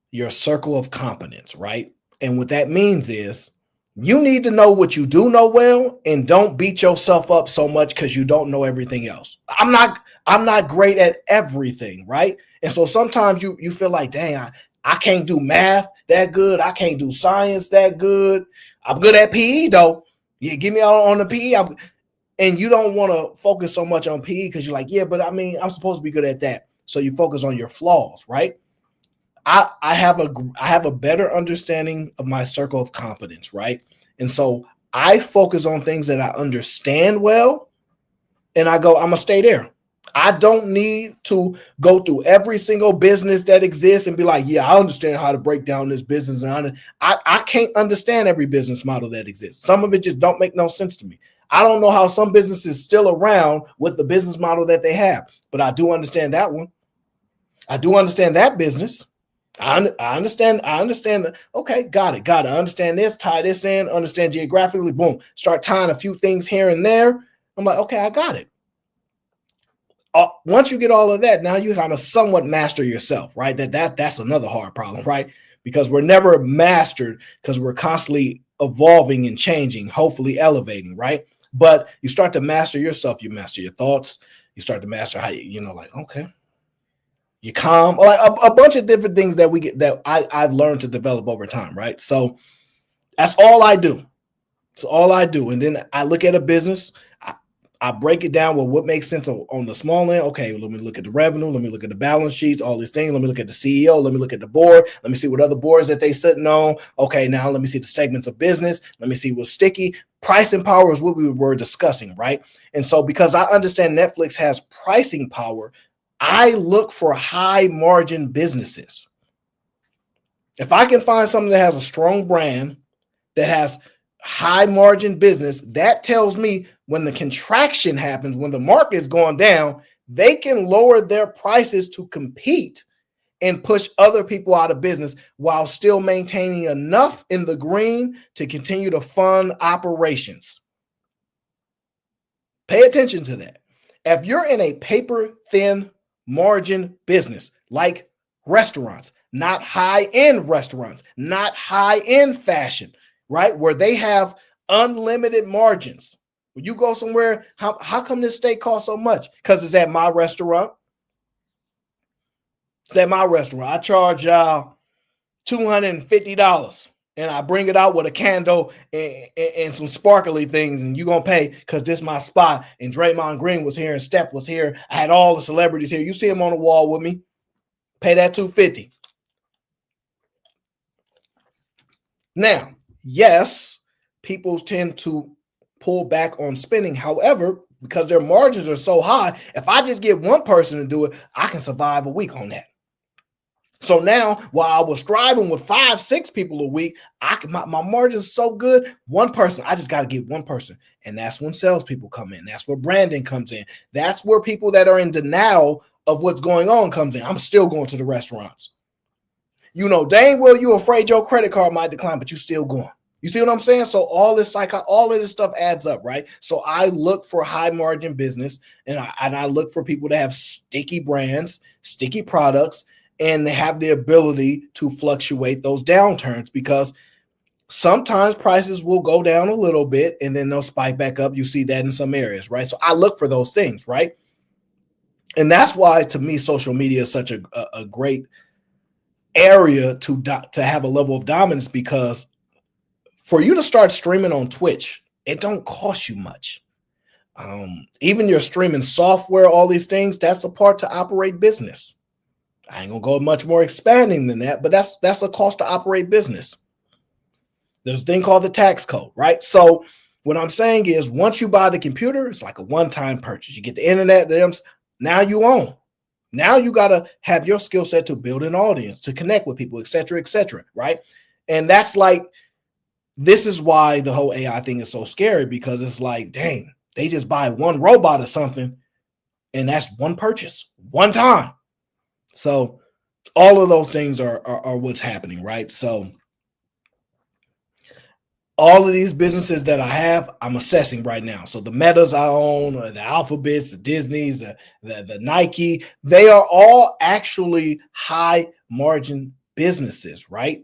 your circle of competence, right? And what that means is you need to know what you do know well, and don't beat yourself up so much because you don't know everything else. I'm not great at everything, right? And so sometimes you feel like, dang, I can't do math that good. I can't do science that good. I'm good at PE though. You give me out on the PE. And you don't want to focus so much on PE because you're like, yeah, but I mean, I'm supposed to be good at that. So you focus on your flaws, right? I have a better understanding of my circle of competence, right? And so I focus on things that I understand well, and I go, I'm gonna stay there. I don't need to go through every single business that exists and be like, yeah, I understand how to break down this business. And I can't understand every business model that exists. Some of it just don't make no sense to me. I don't know how some businesses still around with the business model that they have, but I do understand that one. I do understand that business. I understand. I understand. Okay, got it. I understand this. Tie this in. Understand geographically. Boom. Start tying a few things here and there. I'm like, okay, I got it. Once you get all of that, now you kind of somewhat master yourself, right? That's another hard problem, right? Because we're never mastered because we're constantly evolving and changing, hopefully elevating, right? But you start to master yourself. You master your thoughts. You start to master how you know, like, okay, you calm, like a bunch of different things that we get that I've learned to develop over time, right? So that's all I do. It's all I do. And then I look at a business, I break it down with what makes sense on the small end. Okay, let me look at the revenue. Let me look at the balance sheets, all these things. Let me look at the CEO. Let me look at the board. Let me see what other boards that they sitting on. Okay, now let me see the segments of business. Let me see what's sticky. Pricing power is what we were discussing, right? And so because I understand Netflix has pricing power, I look for high margin businesses. If I can find something that has a strong brand, that has high margin business, that tells me when the contraction happens, when the market is going down, they can lower their prices to compete and push other people out of business while still maintaining enough in the green to continue to fund operations. Pay attention to that. If you're in a paper thin margin business like restaurants, not high end restaurants, not high end fashion, right? Where they have unlimited margins. When you go somewhere, how come this steak costs so much? Because it's at my restaurant. It's at my restaurant. I charge $250 and I bring it out with a candle and some sparkly things, and you're gonna pay because this is my spot. And Draymond Green was here and Steph was here. I had all the celebrities here. You see him on the wall with me. Pay that $250. Now, yes, people tend to pull back on spending. However, because their margins are so high, if I just get one person to do it, I can survive a week on that. So now, while I was striving with 5, 6 people a week, my margin's so good. One person, I just got to get one person. And that's when salespeople come in. That's where branding comes in. That's where people that are in denial of what's going on comes in. I'm still going to the restaurants. You know, dang well, you afraid your credit card might decline, but you still going. You see what I'm saying? So all of this stuff adds up, right? So I look for high margin business, and I look for people that have sticky brands, sticky products, and they have the ability to fluctuate those downturns, because sometimes prices will go down a little bit and then they'll spike back up. You see that in some areas, right? So I look for those things, right? And that's why, to me, social media is such a great area to have a level of dominance, because for you to start streaming on Twitch, it don't cost you much. Even your streaming software, all these things, that's a part to operate business. I ain't gonna go much more expanding than that, but that's a cost to operate business. There's a thing called the tax code, right? So what I'm saying is, once you buy the computer, it's like a one-time purchase. You get the internet, now you own. Now you got to have your skill set to build an audience, to connect with people, et cetera, right? And that's like, this is why the whole AI thing is so scary, because it's like, dang, they just buy one robot or something, and that's one purchase, one time. So all of those things are what's happening, right? So all of these businesses that I have, I'm assessing right now. So the Metas I own, the Alphabets, the Disneys, the Nike, they are all actually high margin businesses, right?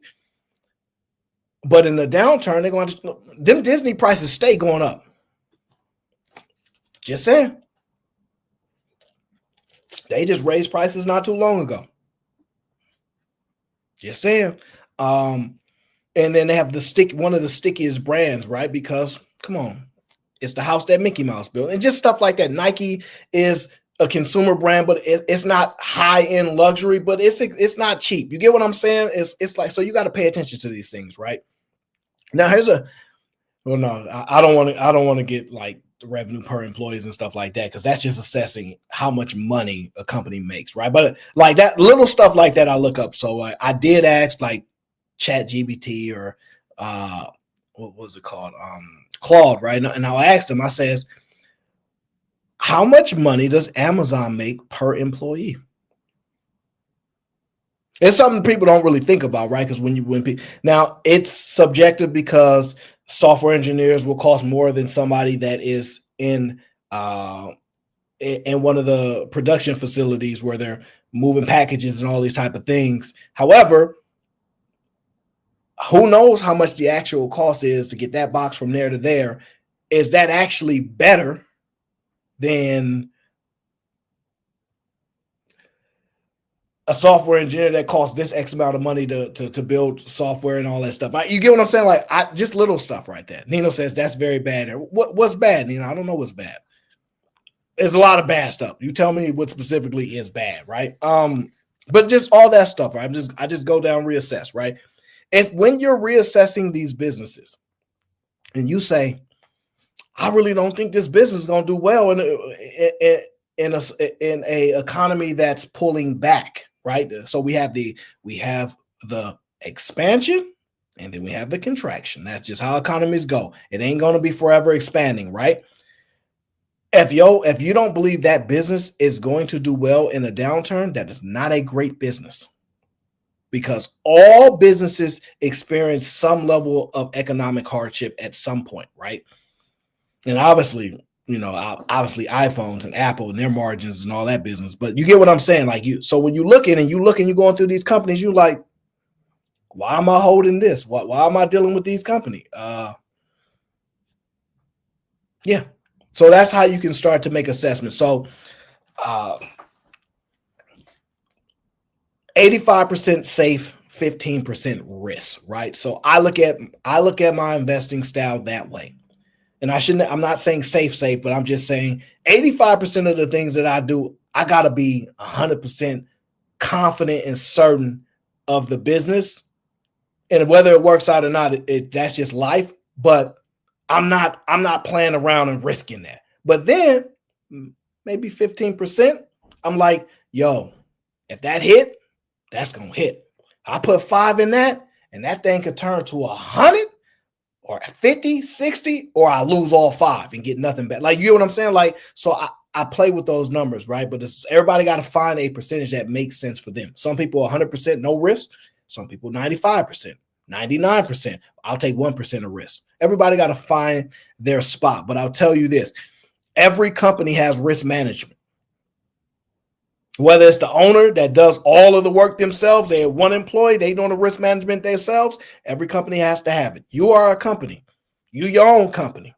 But in the downturn, they're going to, them Disney prices stay going up. Just saying. They just raised prices not too long ago. Just saying. And then they have one of the stickiest brands, right? Because come on, It's the house that Mickey Mouse built, and just stuff like that. Nike is a consumer brand, but it's not high end luxury, but it's not cheap. You get what I'm saying? It's like, so you got to pay attention to these things, right? Now here's a well, no, I don't want to get like the revenue per employees and stuff like that, because that's just assessing how much money a company makes, right? But like that little stuff like that, I look up. So I did ask like Chat GBT or what was it called, Claude, right? And I asked him. I says, how much money does Amazon make per employee? It's something people don't really think about, right? Because now it's subjective, because software engineers will cost more than somebody that is in one of the production facilities where they're moving packages and all these type of things. However, who knows how much the actual cost is to get that box from there to there? Is that actually better than a software engineer that costs this X amount of money to build software and all that stuff? You get what I'm saying? Like, just little stuff right there. Nino says that's very bad. What's bad, Nino? I don't know what's bad. There's a lot of bad stuff. You tell me what specifically is bad, right? But just all that stuff, right? I just go down, reassess, right? If when you're reassessing these businesses and you say, I really don't think this business is going to do well in a economy that's pulling back, right? So we have the expansion, and then we have the contraction. That's just how economies go. It ain't going to be forever expanding, right? If you don't believe that business is going to do well in a downturn, that is not a great business, because all businesses experience some level of economic hardship at some point, right? And obviously iPhones and Apple and their margins and all that business, but you get what I'm saying? Like, so when you look at and you're going through these companies, you like, why am I holding this? Why am I dealing with these companies? Yeah. So that's how you can start to make assessments. So 85% safe, 15% risk, right? So I look at my investing style that way. And I'm not saying safe, but I'm just saying 85% of the things that I do, I got to be 100% confident and certain of the business. And whether it works out or not, that's just life. But I'm not playing around and risking that. But then maybe 15%, I'm like, yo, if that hit, that's going to hit. I put 5 in that, and that thing could turn to 100 or 50, 60, or I lose all 5 and get nothing back. Like, you know what I'm saying? Like, so I play with those numbers, right? But everybody got to find a percentage that makes sense for them. Some people 100% no risk. Some people 95%, 99%. I'll take 1% of risk. Everybody got to find their spot. But I'll tell you this, every company has risk management. Whether it's the owner that does all of the work themselves, they have one employee, they doing the risk management themselves. Every company has to have it. You are a company, your own company,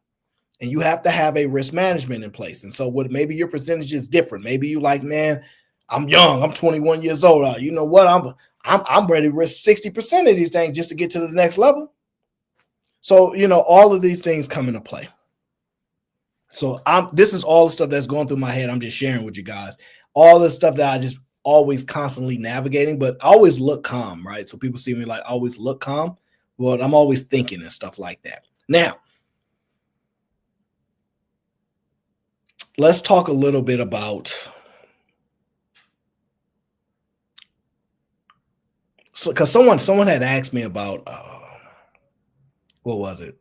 and you have to have a risk management in place. And so maybe your percentage is different. Maybe you like, man, I'm young, I'm 21 years old. You know what? I'm ready to risk 60% of these things just to get to the next level. So, all of these things come into play. So this is all the stuff that's going through my head. I'm just sharing with you guys. All the stuff that I just always constantly navigating, but I always look calm, right? So people see me like always look calm. Well, I'm always thinking and stuff like that. Now, let's talk a little bit about, because someone had asked me about, what was it?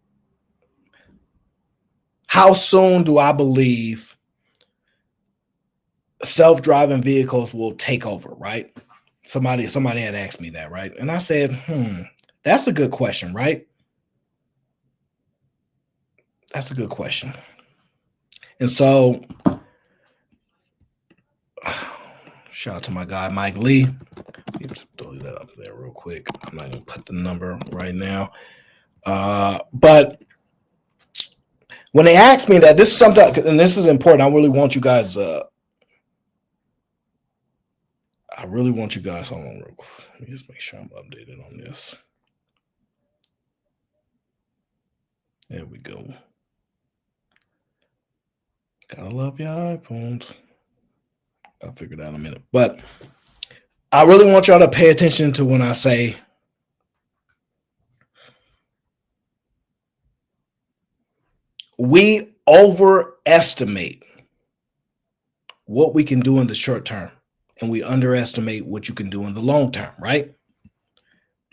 How soon do I believe self-driving vehicles will take over, right? Somebody had asked me that, right? And I said, that's a good question, right? That's a good question. And so, shout out to my guy, Mike Lee. Let's throw that up there real quick. I'm not going to put the number right now. But when they asked me that, this is something, and this is important. I really want you guys, hold on real quick. Let me just make sure I'm updated on this. There we go. Gotta love your iPhones. I'll figure it out in a minute. But I really want y'all to pay attention to when I say we overestimate what we can do in the short term, and we underestimate what you can do in the long term, right?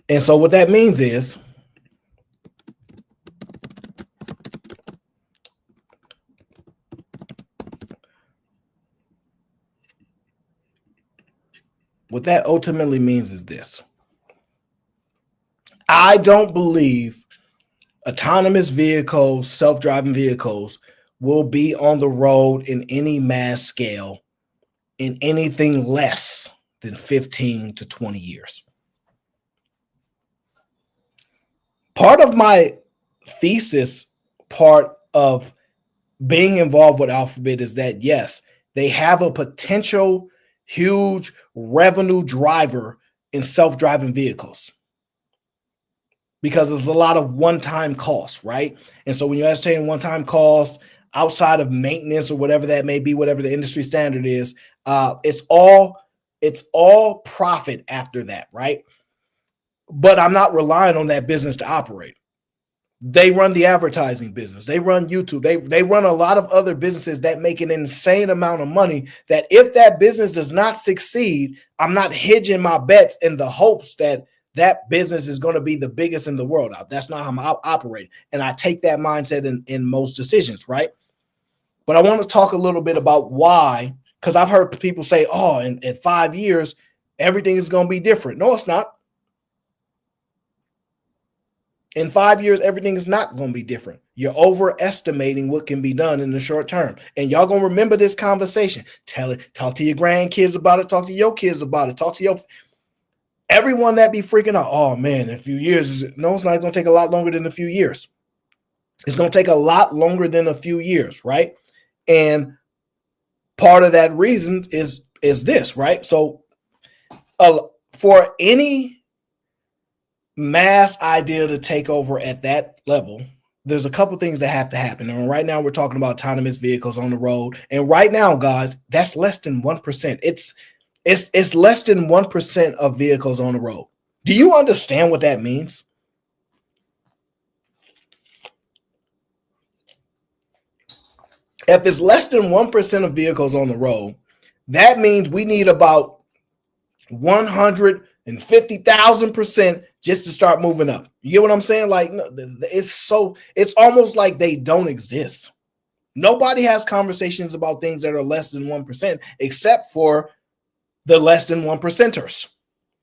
And so what that means is what that ultimately means is this. I don't believe autonomous vehicles, self-driving vehicles will be on the road in any mass scale in anything less than 15 to 20 years. Part of my thesis, part of being involved with Alphabet is that, yes, they have a potential huge revenue driver in self-driving vehicles because there's a lot of one-time costs, right? And so when you're estimating one-time costs outside of maintenance or whatever that may be, whatever the industry standard is, it's all profit after that, right? But I'm not relying on that business to operate. They run the advertising business. They run YouTube. They run a lot of other businesses that make an insane amount of money that if that business does not succeed, I'm not hedging my bets in the hopes that that business is going to be the biggest in the world. That's not how I operate. And I take that mindset in most decisions, right? But I want to talk a little bit about why, because I've heard people say, oh, in 5 years, everything is going to be different. No, it's not. In 5 years, everything is not going to be different. You're overestimating what can be done in the short term. And y'all going to remember this conversation. Talk to your grandkids about it. Talk to your kids about it. Talk to everyone that be freaking out. Oh, man, in a few years. No, it's not going to take a lot longer than a few years. It's going to take a lot longer than a few years, right? And part of that reason is this, right? So for any mass idea to take over at that level, there's a couple things that have to happen. And right now we're talking about autonomous vehicles on the road. And right now, guys, that's less than 1%. It's less than 1% of vehicles on the road. Do you understand what that means? If it's less than 1% of vehicles on the road, that means we need about 150,000% just to start moving up. You get what I'm saying? Like, it's almost like they don't exist. Nobody has conversations about things that are less than 1%, except for the less than 1%ers,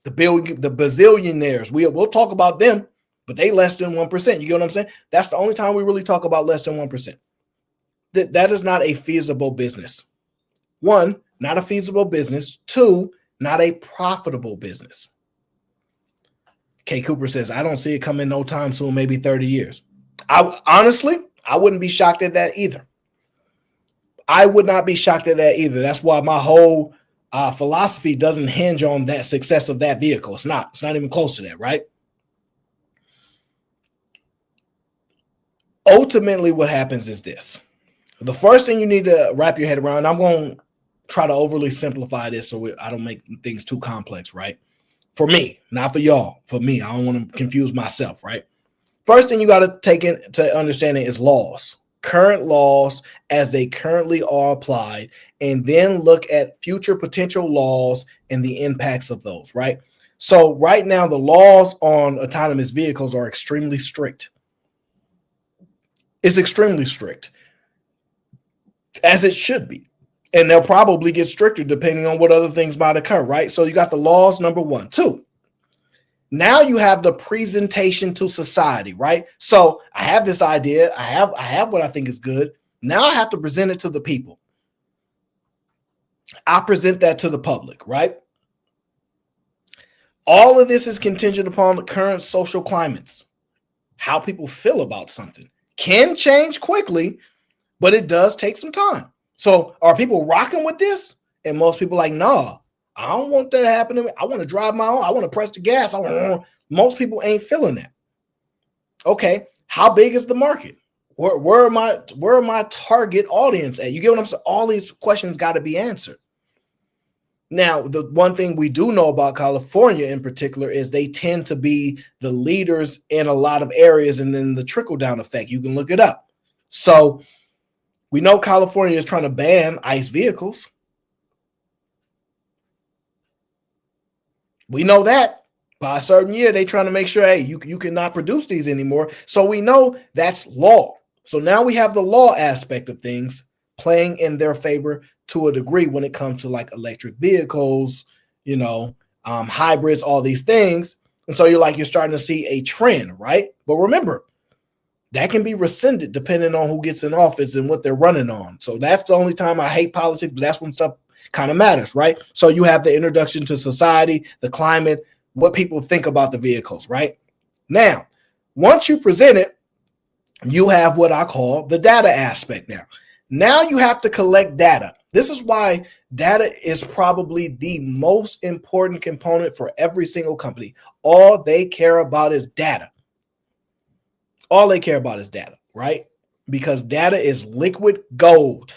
the bazillionaires. We'll talk about them, but they less than 1%. You get what I'm saying? That's the only time we really talk about less than 1%. That is not a feasible business. One, not a feasible business. Two, not a profitable business. K. Cooper says, I don't see it coming no time soon, maybe 30 years. Honestly, I wouldn't be shocked at that either. I would not be shocked at that either. That's why my whole philosophy doesn't hinge on that success of that vehicle. It's not even close to that, right? Ultimately, what happens is this. The first thing you need to wrap your head around, I'm going to try to overly simplify this so I don't make things too complex, right? For me, not for y'all. For me, I don't want to confuse myself, right? First thing you got to take into understanding is laws, current laws as they currently are applied, and then look at future potential laws and the impacts of those, right? So right now, the laws on autonomous vehicles are extremely strict. It's extremely strict, as it should be. And they'll probably get stricter depending on what other things might occur, right? So you got the laws, number one. Two, now you have the presentation to society, right? So I have this idea. I have what I think is good. Now I have to present it to the people. I present that to the public, right? All of this is contingent upon the current social climates. How people feel about something can change quickly, but it does take some time. So are people rocking with this? And most people are like, nah, I don't want that to happen to me. I want to drive my own. I want to press the gas. Most people ain't feeling that. Okay, how big is the market? Where are my target audience at? You get what I'm saying? All these questions got to be answered. Now, the one thing we do know about California in particular is they tend to be the leaders in a lot of areas, and then the trickle down effect. You can look it up. So we know California is trying to ban ICE vehicles. We know that by a certain year, they're trying to make sure, hey, you cannot produce these anymore. So we know that's law. So now we have the law aspect of things playing in their favor to a degree when it comes to like electric vehicles, hybrids, all these things. And so you're starting to see a trend, right? But remember, that can be rescinded depending on who gets in office and what they're running on. So that's the only time I hate politics, but that's when stuff kind of matters, right? So you have the introduction to society, the climate, what people think about the vehicles, right? Now, once you present it, you have what I call the data aspect now. Now you have to collect data. This is why data is probably the most important component for every single company. All they care about is data. All they care about is data, right? Because data is liquid gold.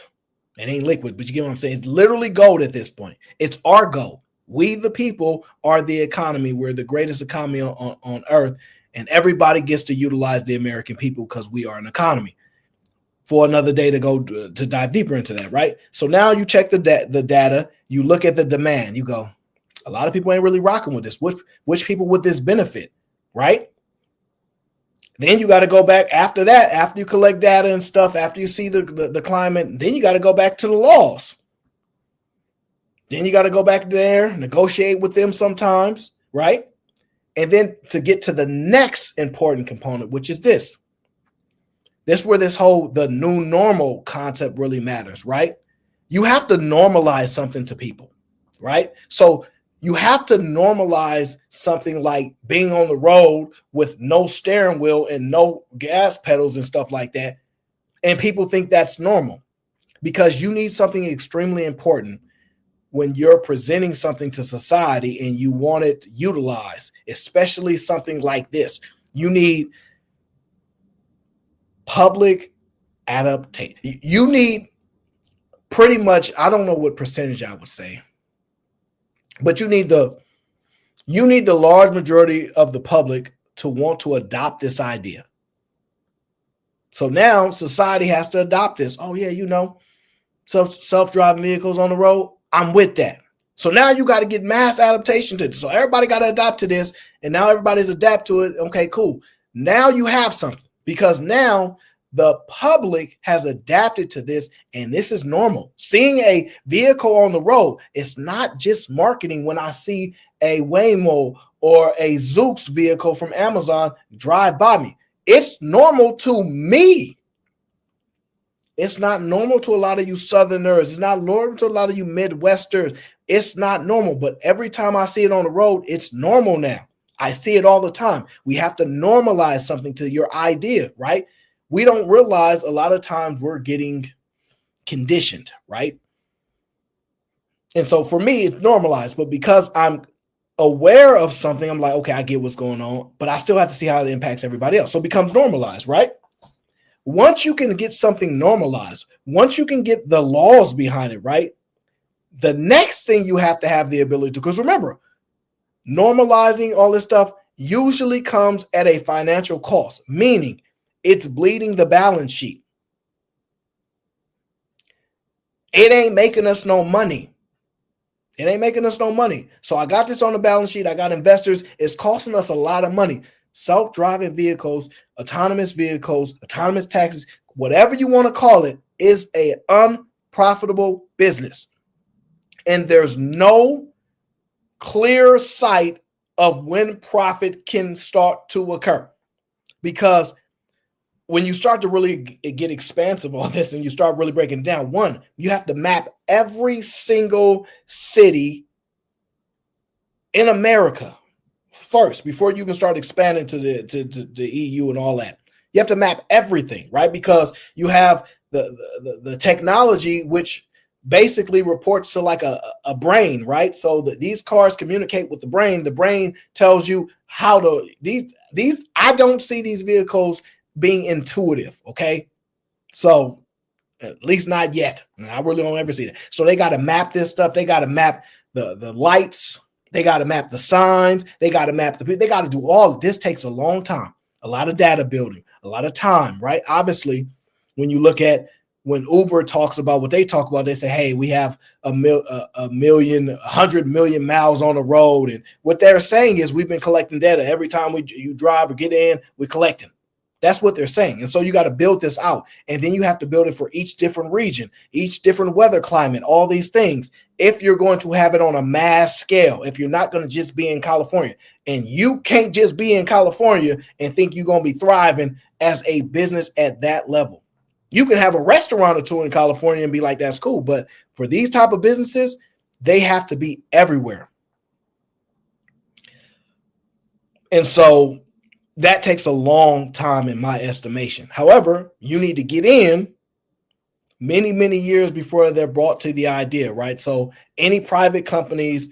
It ain't liquid, but you get what I'm saying? It's literally gold at this point. It's our gold. We, the people, are the economy. We're the greatest economy on earth, and everybody gets to utilize the American people because we are an economy. For another day to go to dive deeper into that, right? So now you check the data, you look at the demand, you go, a lot of people ain't really rocking with this. Which people would this benefit, right? Then you got to go back after that, after you collect data and stuff, after you see the climate, then you got to go back to the laws. Then you got to go back there, negotiate with them sometimes, right? And then to get to the next important component, which is this. This is where the new normal concept really matters, right? You have to normalize something to people, right? So you have to normalize something like being on the road with no steering wheel and no gas pedals and stuff like that. And people think that's normal because you need something extremely important when you're presenting something to society and you want it utilized, especially something like this. You need public adaptation. You need pretty much, I don't know what percentage I would say, but you need the large majority of the public to want to adopt this idea. So now society has to adopt this. Oh yeah, self-driving vehicles on the road. I'm with that. So now you got to get mass adaptation to it. So everybody got to adapt to this, and now everybody's adapt to it. Okay, cool. Now you have something. Because now the public has adapted to this, and this is normal. Seeing a vehicle on the road, it's not just marketing when I see a Waymo or a Zoox vehicle from Amazon drive by me. It's normal to me. It's not normal to a lot of you Southerners. It's not normal to a lot of you Midwesterners. It's not normal, but every time I see it on the road, it's normal now. I see it all the time. We have to normalize something to your idea, right? We don't realize a lot of times we're getting conditioned, right? And so for me, it's normalized, but because I'm aware of something, I'm like, okay, I get what's going on, but I still have to see how it impacts everybody else. So it becomes normalized, right? Once you can get something normalized, once you can get the laws behind it, right? The next thing you have to have the ability to, because remember, normalizing all this stuff usually comes at a financial cost, meaning it's bleeding the balance sheet. It ain't making us no money. It ain't making us no money. So I got this on the balance sheet. I got investors. It's costing us a lot of money. Self-driving vehicles, autonomous taxis, whatever you want to call it, is an unprofitable business. And there's no clear sight of when profit can start to occur. Because when you start to really get expansive on this and you start really breaking it down, one, you have to map every single city in America first before you can start expanding to the EU and all that. You have to map everything, right? Because you have the technology, which basically reports to like a brain, right? So that these cars communicate with the brain. The brain tells you how to these. I don't see these vehicles being intuitive. Okay. So at least not yet. I really don't ever see that. So they got to map this stuff. They got to map the lights. They got to map the signs. They got to map they got to do all of this. Takes a long time, a lot of data building, a lot of time, right? Obviously, when you look at when Uber talks about what they talk about, they say, hey, we have a million, 100 million miles on the road. And what they're saying is we've been collecting data. Every time you drive or get in, we're collecting. That's what they're saying. And so you got to build this out. And then you have to build it for each different region, each different weather climate, all these things. If you're going to have it on a mass scale, if you're not going to just be in California, and you can't just be in California and think you're going to be thriving as a business at that level. You can have a restaurant or two in California and be like, that's cool. But for these type of businesses, they have to be everywhere. And so that takes a long time in my estimation. However, you need to get in many, many years before they're brought to the idea, right? So any private companies,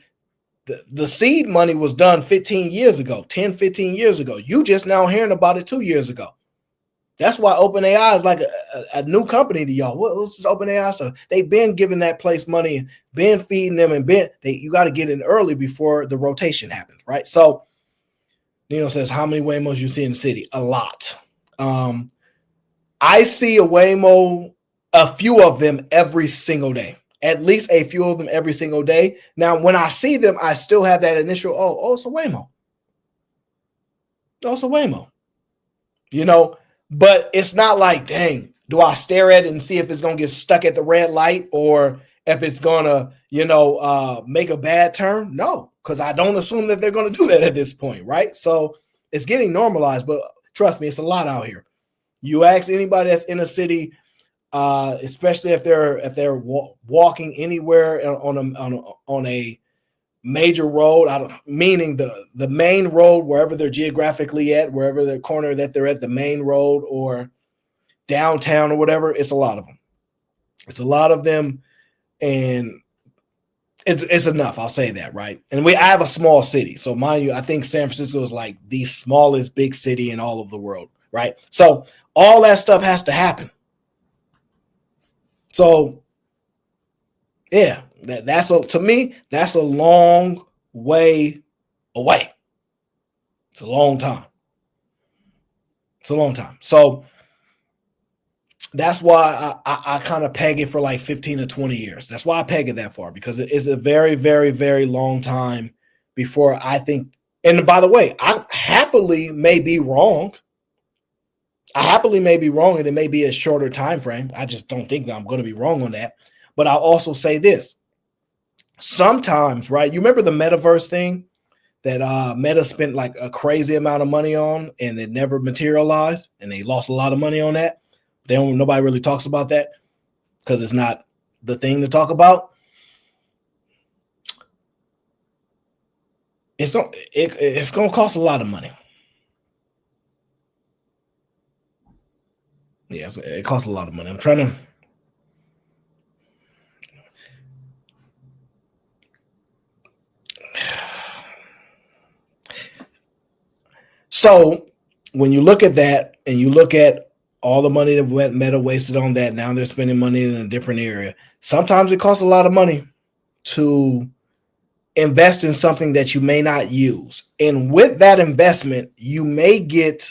the seed money was done 15 years ago, 10, 15 years ago. You just now hearing about it 2 years ago. That's why OpenAI is like a new company to y'all. What's this OpenAI stuff? They've been giving that place money and been feeding them and you got to get in early before the rotation happens, right? So Nino says, how many Waymos you see in the city? A lot. I see a Waymo, a few of them every single day. At least a few of them every single day. Now, when I see them, I still have that initial, oh, it's a Waymo. Oh, it's a Waymo. You know, but it's not like, dang, do I stare at it and see if it's going to get stuck at the red light or if it's going to, make a bad turn? No, because I don't assume that they're going to do that at this point, right? So it's getting normalized, but trust me, it's a lot out here. You ask anybody that's in a city, especially if they're walking anywhere on a major road, meaning the main road, wherever they're geographically at, wherever the corner that they're at, the main road or downtown or whatever, it's a lot of them. It's a lot of them, and it's enough. I'll say that, right? And I have a small city, so mind you, I think San Francisco is like the smallest big city in all of the world, right? So all that stuff has to happen. So yeah, to me, that's a long way away. It's a long time. It's a long time. So that's why I kind of peg it for like 15 to 20 years. That's why I peg it that far, because it is a very, very, very long time before I think. And by the way, I happily may be wrong. And it may be a shorter time frame. I just don't think that I'm going to be wrong on that. But I'll also say this. Sometimes, right, you remember the metaverse thing that Meta spent like a crazy amount of money on and it never materialized and they lost a lot of money on that? Nobody really talks about that because it's not the thing to talk about. It's going to cost a lot of money. Yeah, it costs a lot of money. I'm trying to. So when you look at that and you look at all the money that Meta wasted on that, now they're spending money in a different area. Sometimes it costs a lot of money to invest in something that you may not use. And with that investment, you may get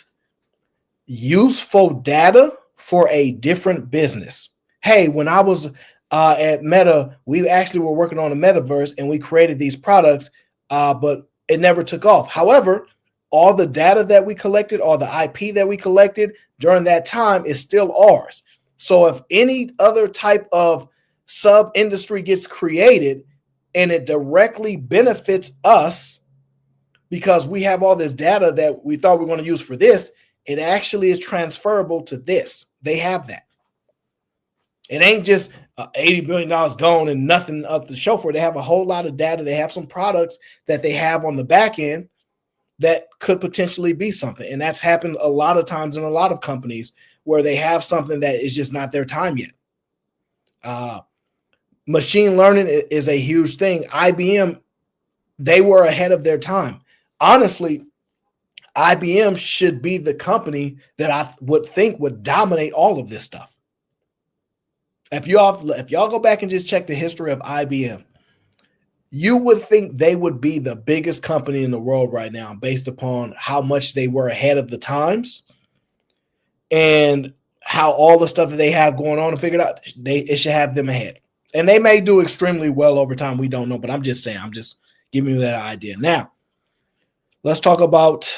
useful data for a different business. Hey, when I was at Meta, we actually were working on a metaverse and we created these products, but it never took off. However, all the data that we collected, all the IP that we collected during that time is still ours. So if any other type of sub industry gets created and it directly benefits us because we have all this data that we thought we were going to use for this, it actually is transferable to this. They have that. It ain't just $80 billion gone and nothing up to show for it. They have a whole lot of data. They have some products that they have on the back end that could potentially be something. And that's happened a lot of times in a lot of companies where they have something that is just not their time yet. Machine learning is a huge thing. IBM, they were ahead of their time. Honestly, IBM should be the company that I would think would dominate all of this stuff. If y'all go back and just check the history of IBM, you would think they would be the biggest company in the world right now based upon how much they were ahead of the times and how all the stuff that they have going on and figured out, it should have them ahead. And they may do extremely well over time. We don't know, but I'm just saying, I'm just giving you that idea. Now, let's talk about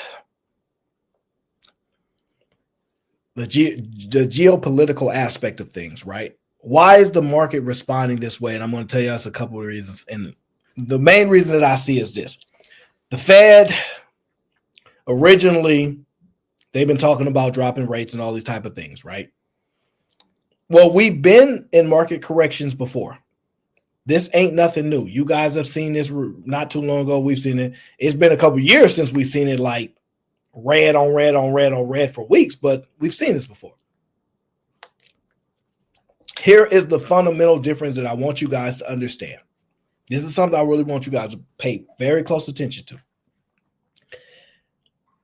the geopolitical aspect of things, right? Why is the market responding this way? And I'm going to tell you us a couple of reasons. And the main reason that I see is this. The Fed, originally, they've been talking about dropping rates and all these type of things, right? Well, we've been in market corrections before. This ain't nothing new. You guys have seen this not too long ago. We've seen it. It's been a couple years since we've seen it like red on red on red on red for weeks, but we've seen this before. Here is the fundamental difference that I want you guys to understand. This is something I really want you guys to pay very close attention to.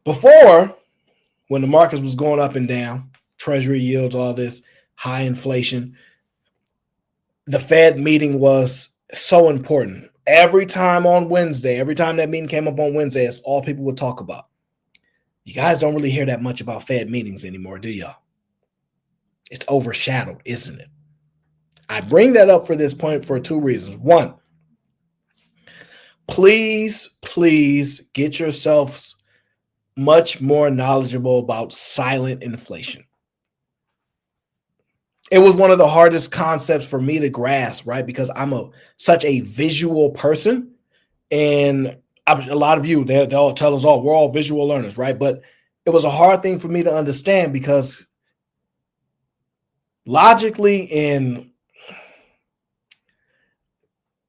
Before, when the markets was going up and down, treasury yields, all this, high inflation, the Fed meeting was so important. Every time on Wednesday, every time that meeting came up on Wednesday, it's all people would talk about. You guys don't really hear that much about Fed meetings anymore, do y'all? It's overshadowed, isn't it? I bring that up for this point for two reasons. One, please get yourselves much more knowledgeable about silent inflation. It was one of the hardest concepts for me to grasp, right? Because I'm such a visual person, and a lot of you, they'll tell us all, we're all visual learners, right? But it was a hard thing for me to understand because logically,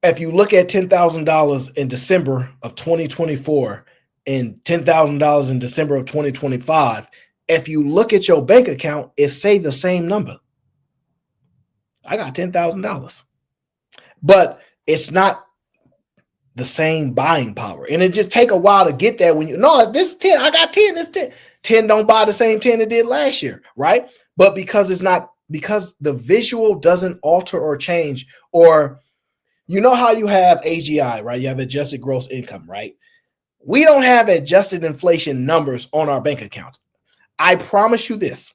if you look at $10,000 in December of 2024 and $10,000 in December of 2025, if you look at your bank account, it say the same number. I got $10,000, but it's not the same buying power. And it just take a while to get there when this is 10, I got 10, this 10. 10 don't buy the same 10 it did last year, right? But because the visual doesn't alter or change, or you know how you have AGI, right? You have adjusted gross income, right? We don't have adjusted inflation numbers on our bank accounts. I promise you this,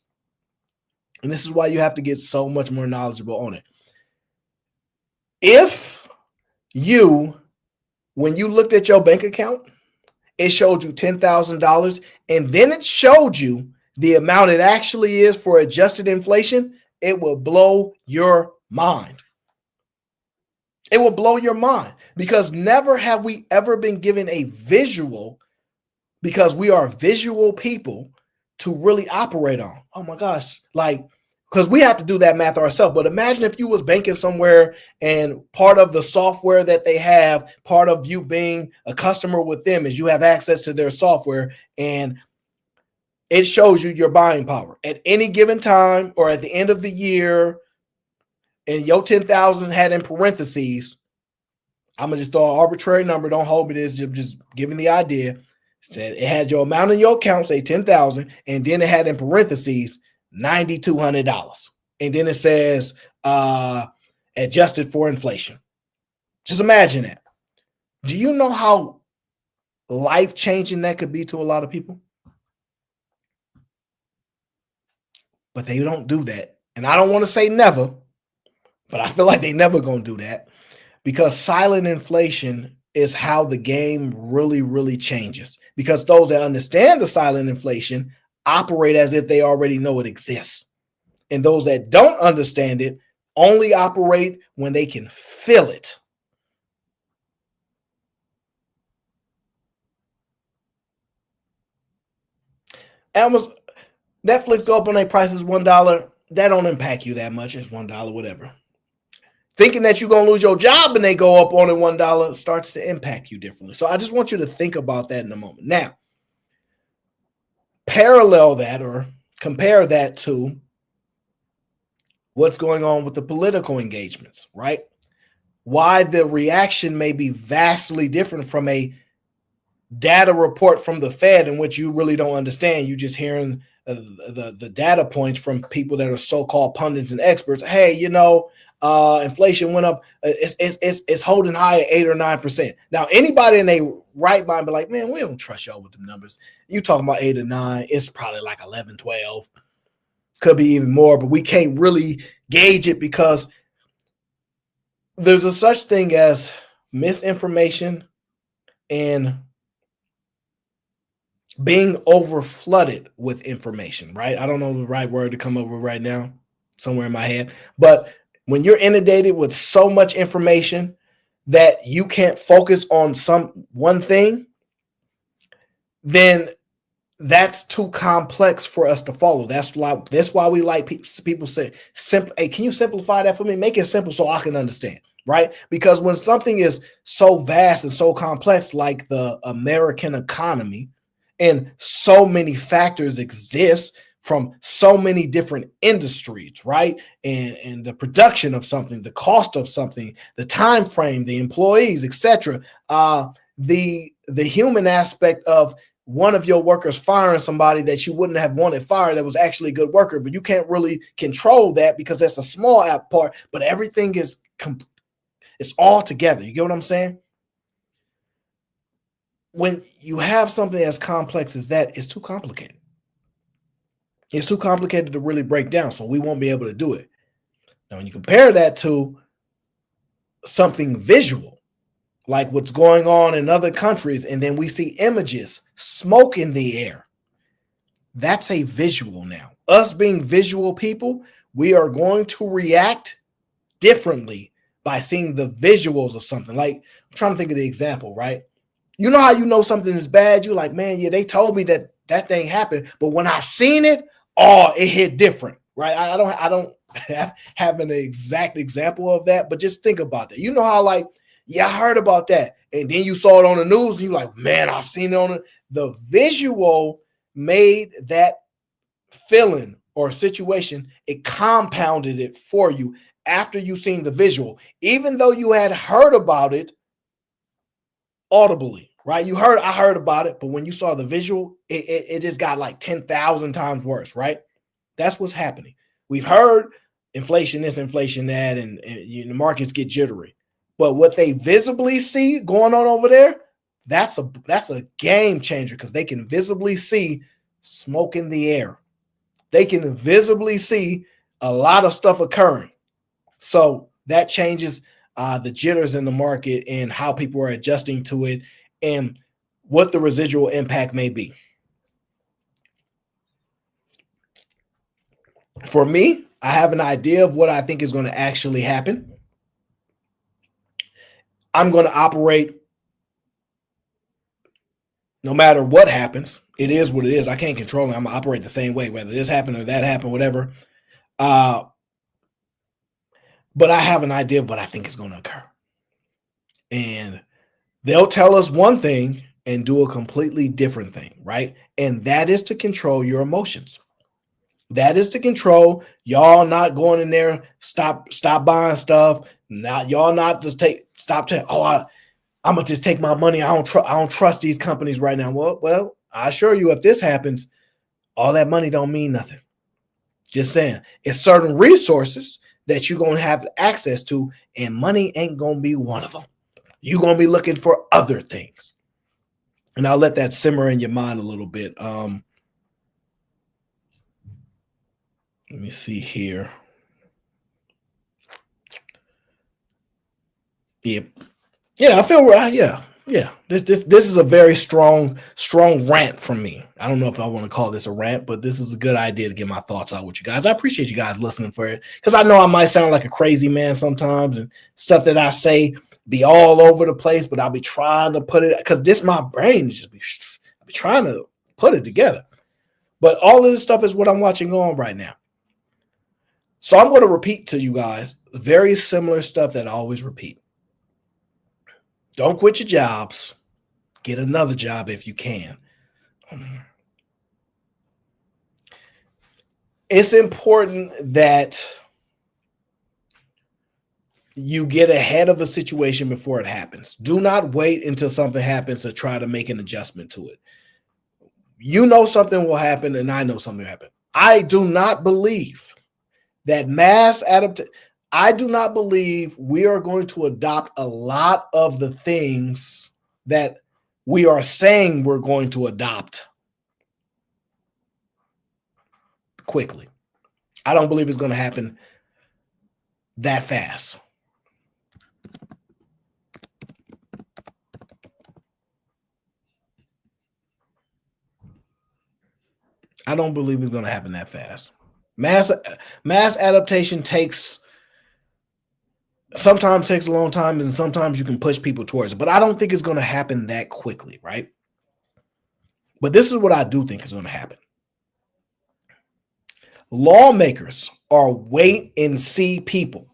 and this is why you have to get so much more knowledgeable on it. If when you looked at your bank account, it showed you $10,000, and then it showed you the amount it actually is for adjusted inflation, it will blow your mind. It will blow your mind, because never have we ever been given a visual, because we are visual people, to really operate on. Oh my gosh, because we have to do that math ourselves. But imagine if you was banking somewhere and part of the software that they have, part of you being a customer with them, is you have access to their software and it shows you your buying power at any given time or at the end of the year. And your 10,000 had in parentheses, I'm going to just throw an arbitrary number. Don't hold me to this. Just giving the idea. Said it had your amount in your account, say 10,000, and then it had in parentheses $9,200. And then it says adjusted for inflation. Just imagine that. Do you know how life-changing that could be to a lot of people? But they don't do that. And I don't want to say never, but I feel like they never going to do that, because silent inflation is how the game really, really changes. Because those that understand the silent inflation operate as if they already know it exists. And those that don't understand it only operate when they can feel it. Netflix go up on their prices $1. That don't impact you that much. It's $1, whatever. Thinking that you're going to lose your job and they go up on it $1 starts to impact you differently. So I just want you to think about that in a moment. Now, parallel that or compare that to what's going on with the political engagements, right? Why the reaction may be vastly different from a data report from the Fed in which you really don't understand. You just hearing the data points from people that are so-called pundits and experts. Hey, inflation went up. It's holding high at 8 or 9%. Now, anybody in their right mind be like, man, we don't trust y'all with the numbers. You talking about 8 or 9? It's probably like 11, 12. Could be even more, but we can't really gauge it because there's a such thing as misinformation and being over flooded with information, right? I don't know the right word to come up with right now, somewhere in my head. But when you're inundated with so much information that you can't focus on some one thing, then that's too complex for us to follow. That's why we like people say simple. Hey, can you simplify that for me? Make it simple so I can understand, right? Because when something is so vast and so complex, like the American economy, and so many factors exist from so many different industries, right? And the production of something, the cost of something, the time frame, the employees, etc. The human aspect of one of your workers firing somebody that you wouldn't have wanted fired that was actually a good worker, but you can't really control that because that's a small part, but everything is it's all together. You get what I'm saying? When you have something as complex as that, it's too complicated. It's too complicated to really break down, so we won't be able to do it. Now, when you compare that to something visual, like what's going on in other countries, and then we see images, smoke in the air, that's a visual now. Us being visual people, we are going to react differently by seeing the visuals of something. Like, I'm trying to think of the example, right? You know how you know something is bad? You're like, man, yeah, they told me that thing happened, but when I seen it, oh, it hit different, right? I don't have an exact example of that, but just think about that. You know how, like, yeah, I heard about that, and then you saw it on the news, and you're like, man, I seen it on it. The visual made that feeling or situation, it compounded it for you after you seen the visual, even though you had heard about it audibly, right? I heard about it, but when you saw the visual, it just got like 10,000 times worse, right? That's what's happening. We've heard inflation this, inflation that, and the markets get jittery. But what they visibly see going on over there, that's a game changer because they can visibly see smoke in the air. They can visibly see a lot of stuff occurring. So that changes the jitters in the market and how people are adjusting to it and what the residual impact may be. For me, I have an idea of what I think is going to actually happen. I'm going to operate no matter what happens. It is what it is. I can't control it. I'm going to operate the same way, whether this happened or that happened, whatever. But I have an idea of what I think is going to occur. And they'll tell us one thing and do a completely different thing, right? And that is to control your emotions. That is to control y'all not going in there, stop buying stuff. Not y'all not just stop saying, oh, I'm gonna just take my money. I don't trust these companies right now. Well, I assure you, if this happens, all that money don't mean nothing. Just saying, it's certain resources that you're gonna have access to, and money ain't gonna be one of them. You're gonna be looking for other things. And I'll let that simmer in your mind a little bit. Let me see here. Yeah, I feel right. Yeah. This is a very strong rant from me. I don't know if I want to call this a rant, but this is a good idea to get my thoughts out with you guys. I appreciate you guys listening for it because I know I might sound like a crazy man sometimes, and stuff that I say be all over the place, but I'll be trying to put it because this my brain just I'll be trying to put it together. But all of this stuff is what I'm watching on right now. So I'm going to repeat to you guys very similar stuff that I always repeat. Don't quit your jobs. Get another job if you can. It's important that you get ahead of a situation before it happens. Do not wait until something happens to try to make an adjustment to it. You know something will happen, and I know something will happen. I do not believe that mass adaptation. I do not believe we are going to adopt a lot of the things that we are saying we're going to adopt quickly. I don't believe it's going to happen that fast. I don't believe it's going to happen that fast. Mass adaptation sometimes takes a long time, and sometimes you can push people towards it. But I don't think it's going to happen that quickly, right? But this is what I do think is going to happen. Lawmakers are wait and see people.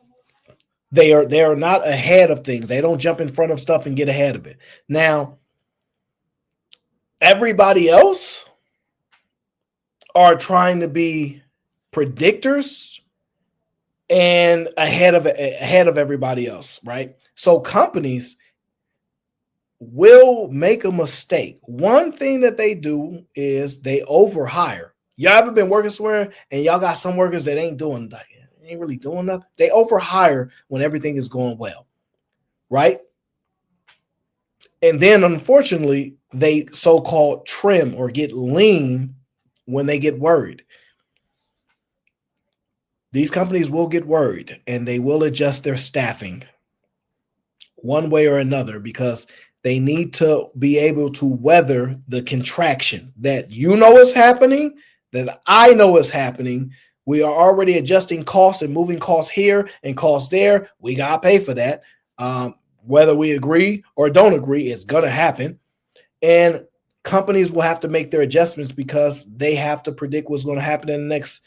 They are not ahead of things. They don't jump in front of stuff and get ahead of it. Now, everybody else are trying to be predictors and ahead of everybody else, right? So companies will make a mistake. One thing that they do is they overhire. Y'all ever been working somewhere and y'all got some workers that ain't really doing nothing? They overhire when everything is going well, right? And then unfortunately, they so-called trim or get lean when they get worried. These companies will get worried and they will adjust their staffing one way or another because they need to be able to weather the contraction that you know is happening, that I know is happening. We are already adjusting costs and moving costs here and costs there. We got to pay for that. Whether we agree or don't agree, it's going to happen. And companies will have to make their adjustments because they have to predict what's going to happen in the next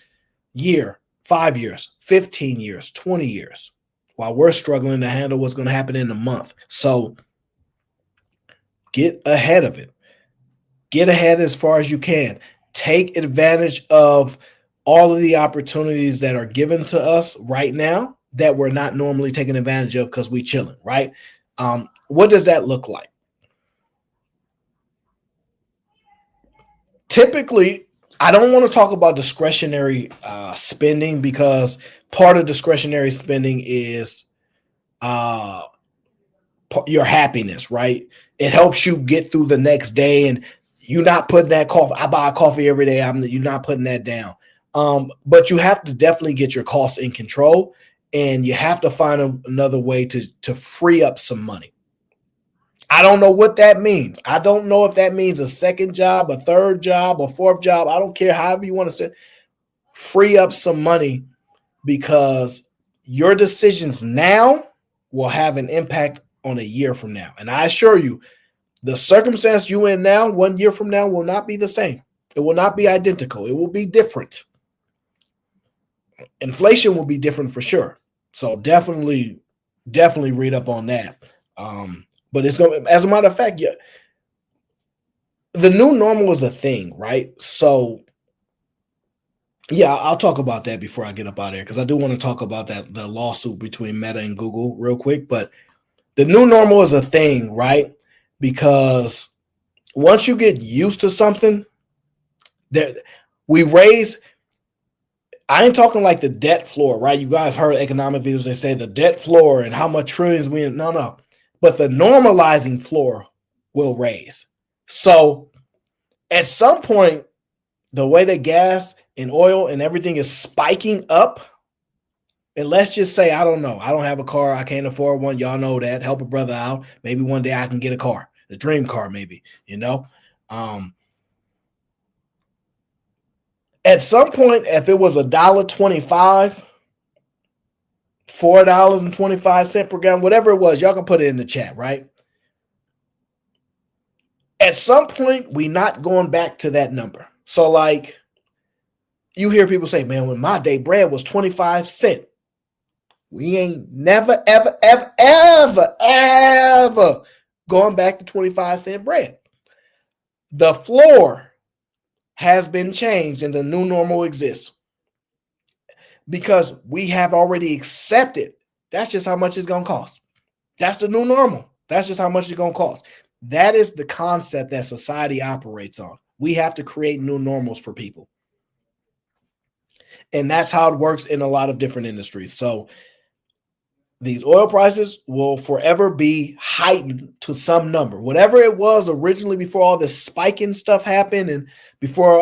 year, 5 years, 15 years, 20 years, while we're struggling to handle what's going to happen in a month. So get ahead of it. Get ahead as far as you can. Take advantage of all of the opportunities that are given to us right now that we're not normally taking advantage of because we're chilling, right? What does that look like? Typically, I don't want to talk about discretionary spending because part of discretionary spending is your happiness, right? It helps you get through the next day, and you're not putting that coffee. I buy coffee every day. You're not putting that down. But you have to definitely get your costs in control, and you have to find another way to free up some money. I don't know what that means. I don't know if that means a second job, a third job, a fourth job. I don't care, however you want to say. Free up some money because your decisions now will have an impact on a year from now. And I assure you, the circumstance you in now, 1 year from now, will not be the same. It will not be identical. It will be different. Inflation will be different for sure. So definitely read up on that. But it's going to, as a matter of fact, yeah, the new normal is a thing, right? So yeah, I'll talk about that before I get up out of here because I do want to talk about the lawsuit between Meta and Google real quick. But the new normal is a thing, right? Because once you get used to something, that we raise. I ain't talking like the debt floor, right? You guys heard economic videos. They say the debt floor and how much trillions we. No. But the normalizing floor will raise. So at some point, the way that gas and oil and everything is spiking up, and let's just say, I don't know, I don't have a car, I can't afford one. Y'all know that. Help a brother out. Maybe one day I can get a car, the dream car, maybe, At some point, if it was $1.25, $4.25 per gallon, whatever it was, y'all can put it in the chat, right? At some point, we're not going back to that number. So, like, you hear people say, man, when my day bread was 25 cents, we ain't never, ever, ever, ever, ever going back to 25-cent bread. The floor has been changed and the new normal exists because we have already accepted That's just how much it's going to cost. That's the new normal. That's just how much it's going to cost. That is the concept that society operates on. We have to create new normals for people. And that's how it works in a lot of different industries. So these oil prices will forever be heightened to some number. Whatever it was originally before all this spiking stuff happened and before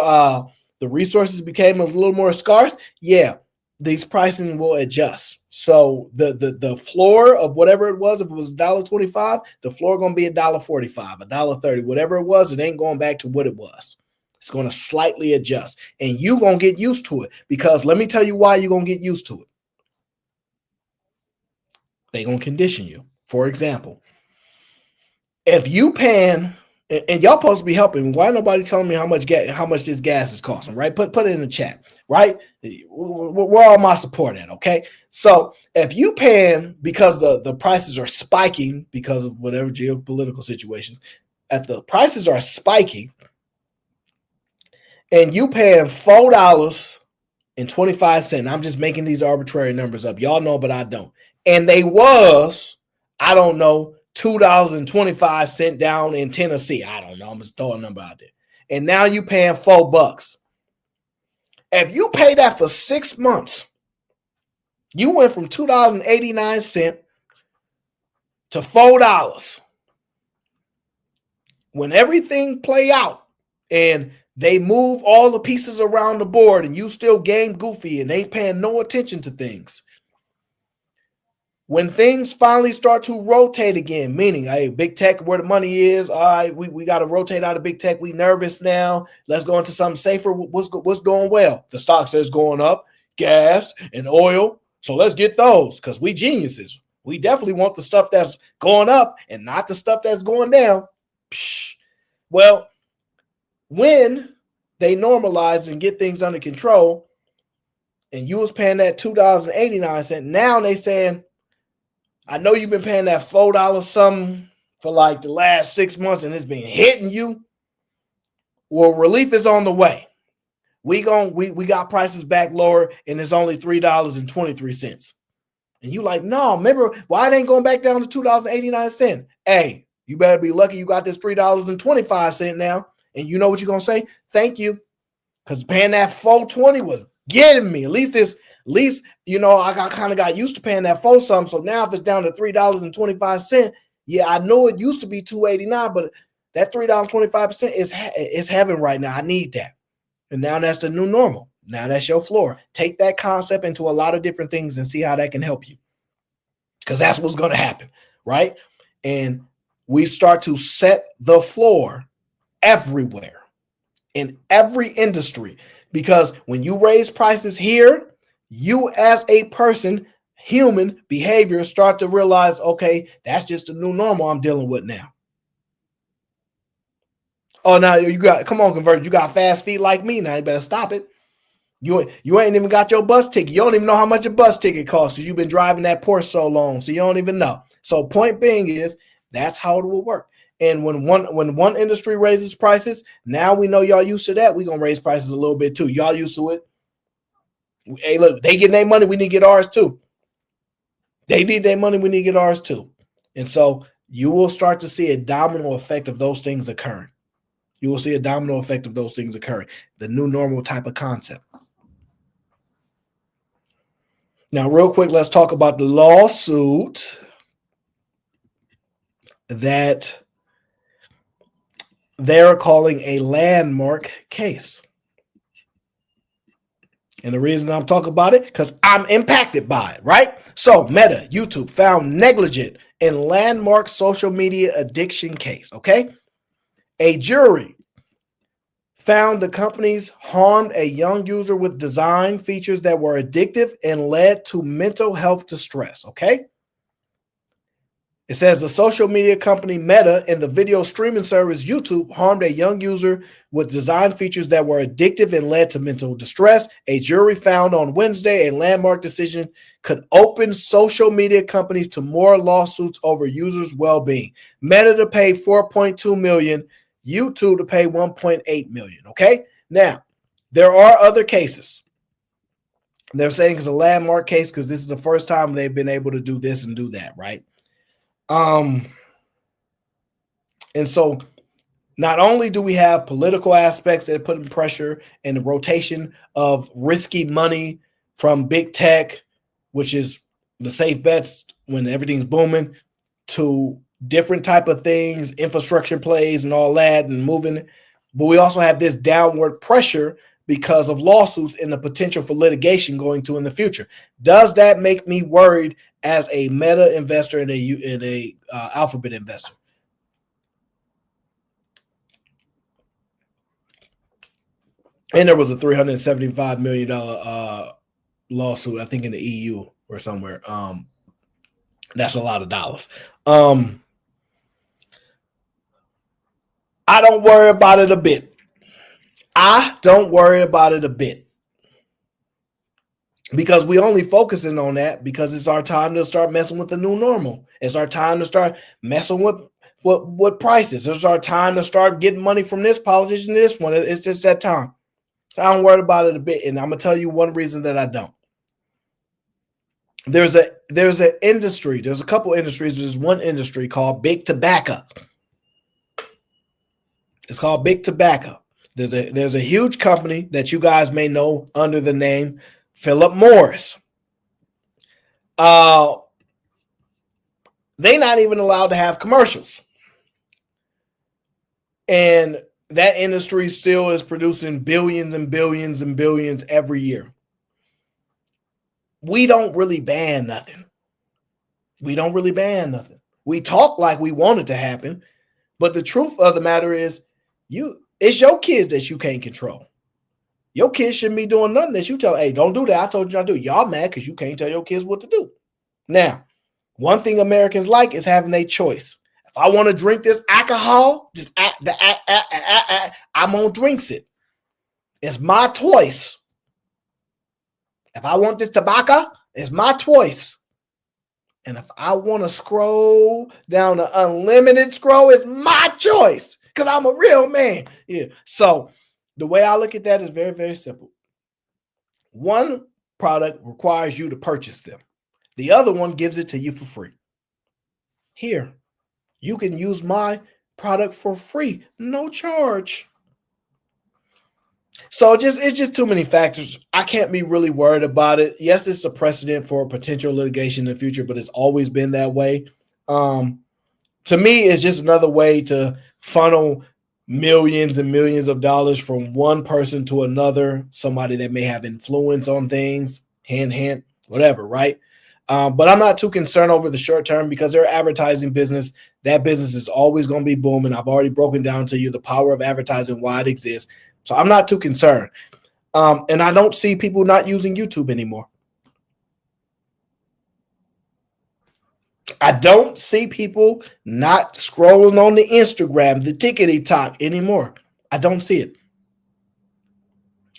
the resources became a little more scarce, yeah, these pricing will adjust. So the floor of whatever it was, if it was $1.25, the floor going to be $1.45, $1.30, whatever it was, it ain't going back to what it was. It's going to slightly adjust. And you're going to get used to it, because let me tell you why you're going to get used to it. They're going to condition you. For example, if you paying, and y'all supposed to be helping, why nobody telling me how much this gas is costing, right? Put it in the chat, right? Where all my support at, okay? So if you paying because the prices are spiking because of whatever geopolitical situations, if the prices are spiking and you paying $4.25, I'm just making these arbitrary numbers up. Y'all know, but I don't. And they was, I don't know, $2.25 down in Tennessee. I don't know. I'm just throwing a number out there. And now you paying $4. If you pay that for 6 months, you went from $2.89 to $4. When everything play out and they move all the pieces around the board and you still game goofy and they paying no attention to things, when things finally start to rotate again, meaning, hey, big tech, where the money is, all right, we got to rotate out of big tech. We nervous now. Let's go into something safer. What's doing well? The stock says going up, gas and oil. So let's get those, because we geniuses. We definitely want the stuff that's going up and not the stuff that's going down. Well, when they normalize and get things under control, and you was paying that $2.89, now they saying, I know you've been paying that $4 something for like the last 6 months and it's been hitting you. Well, relief is on the way. We got prices back lower and it's only $3.23. And you like, no, remember, why it ain't going back down to $2.89? Hey, you better be lucky you got this $3.25 now. And you know what you're going to say? Thank you. Because paying that $4.20 was getting me. At least, you know, I kind of got used to paying that $4 something. So now if it's down to $3.25, yeah, I know it used to be $2.89, but that $3.25 is heaven right now. I need that. And now that's the new normal. Now that's your floor. Take that concept into a lot of different things and see how that can help you. Because that's what's going to happen, right? And we start to set the floor everywhere in every industry. Because when you raise prices here, you as a person, human behavior, start to realize, okay, that's just the new normal I'm dealing with now. Oh, now come on, Converge. You got fast feet like me. Now you better stop it. You ain't even got your bus ticket. You don't even know how much a bus ticket costs because you've been driving that Porsche so long, so you don't even know. So point being is, that's how it will work. And when one industry raises prices, now we know y'all used to that. We're going to raise prices a little bit too. Y'all used to it. Hey, look, they getting their money. We need to get ours too. They need their money. We need to get ours too. And so you will start to see a domino effect of those things occurring. You will see a domino effect of those things occurring. The new normal type of concept. Now, real quick, let's talk about the lawsuit that they're calling a landmark case. And the reason I'm talking about it, because I'm impacted by it, right? So Meta, YouTube found negligent in landmark social media addiction case, okay? A jury found the companies harmed a young user with design features that were addictive and led to mental health distress, okay? It says the social media company Meta and the video streaming service YouTube harmed a young user with design features that were addictive and led to mental distress. A jury found on Wednesday a landmark decision could open social media companies to more lawsuits over users' well-being. Meta to pay $4.2 million, YouTube to pay $1.8 million. Okay, now there are other cases. They're saying it's a landmark case because this is the first time they've been able to do this and do that, right? And so not only do we have political aspects that are putting pressure and the rotation of risky money from big tech, which is the safe bets when everything's booming, to different type of things, infrastructure plays and all that and moving. But we also have this downward pressure because of lawsuits and the potential for litigation going to in the future. Does that make me worried as a Meta investor and a Alphabet investor? And there was a $375 million lawsuit, I think, in the EU or somewhere. That's a lot of dollars. I don't worry about it a bit. I don't worry about it a bit. Because we only focusing on that because it's our time to start messing with the new normal. It's our time to start messing with prices. It's our time to start getting money from this politician, this one. It's just that time. I don't worry about it a bit. And I'm going to tell you one reason that I don't. There's an industry. There's a couple industries. There's one industry called big tobacco. It's called big tobacco. There's a huge company that you guys may know under the name Philip Morris. They're not even allowed to have commercials. And that industry still is producing billions and billions and billions every year. We don't really ban nothing. We talk like we want it to happen. But the truth of the matter is, it's your kids that you can't control. Your kids shouldn't be doing nothing that you tell, hey, don't do that. I told you not to do. Y'all mad because you can't tell your kids what to do. Now, one thing Americans like is having a choice. If I want to drink this alcohol, I'm going to drink it. It's my choice. If I want this tobacco, it's my choice. And if I want to scroll down the unlimited scroll, it's my choice because I'm a real man. Yeah. So the way I look at that is very, very simple. One product requires you to purchase them. The other one gives it to you for free. Here, you can use my product for free, no charge. So it's just too many factors. I can't be really worried about it. Yes, it's a precedent for potential litigation in the future, but it's always been that way. To me, it's just another way to funnel millions and millions of dollars from one person to another, somebody that may have influence on things, hint, whatever, right? But I'm not too concerned over the short term because they're advertising business. That business is always going to be booming. I've already broken down to you the power of advertising, why it exists. So I'm not too concerned. And I don't see people not using YouTube anymore. I don't see people not scrolling on the Instagram, the tickety talk anymore. I don't see it.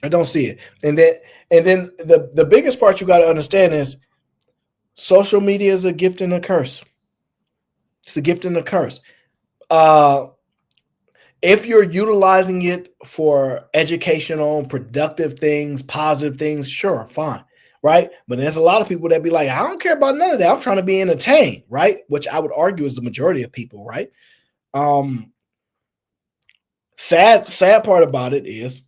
And then the biggest part you got to understand is social media is a gift and a curse. It's a gift and a curse. If you're utilizing it for educational, productive things, positive things, sure, fine, right? But there's a lot of people that be like, I don't care about none of that. I'm trying to be entertained, right? Which I would argue is the majority of people, right? Sad part about it is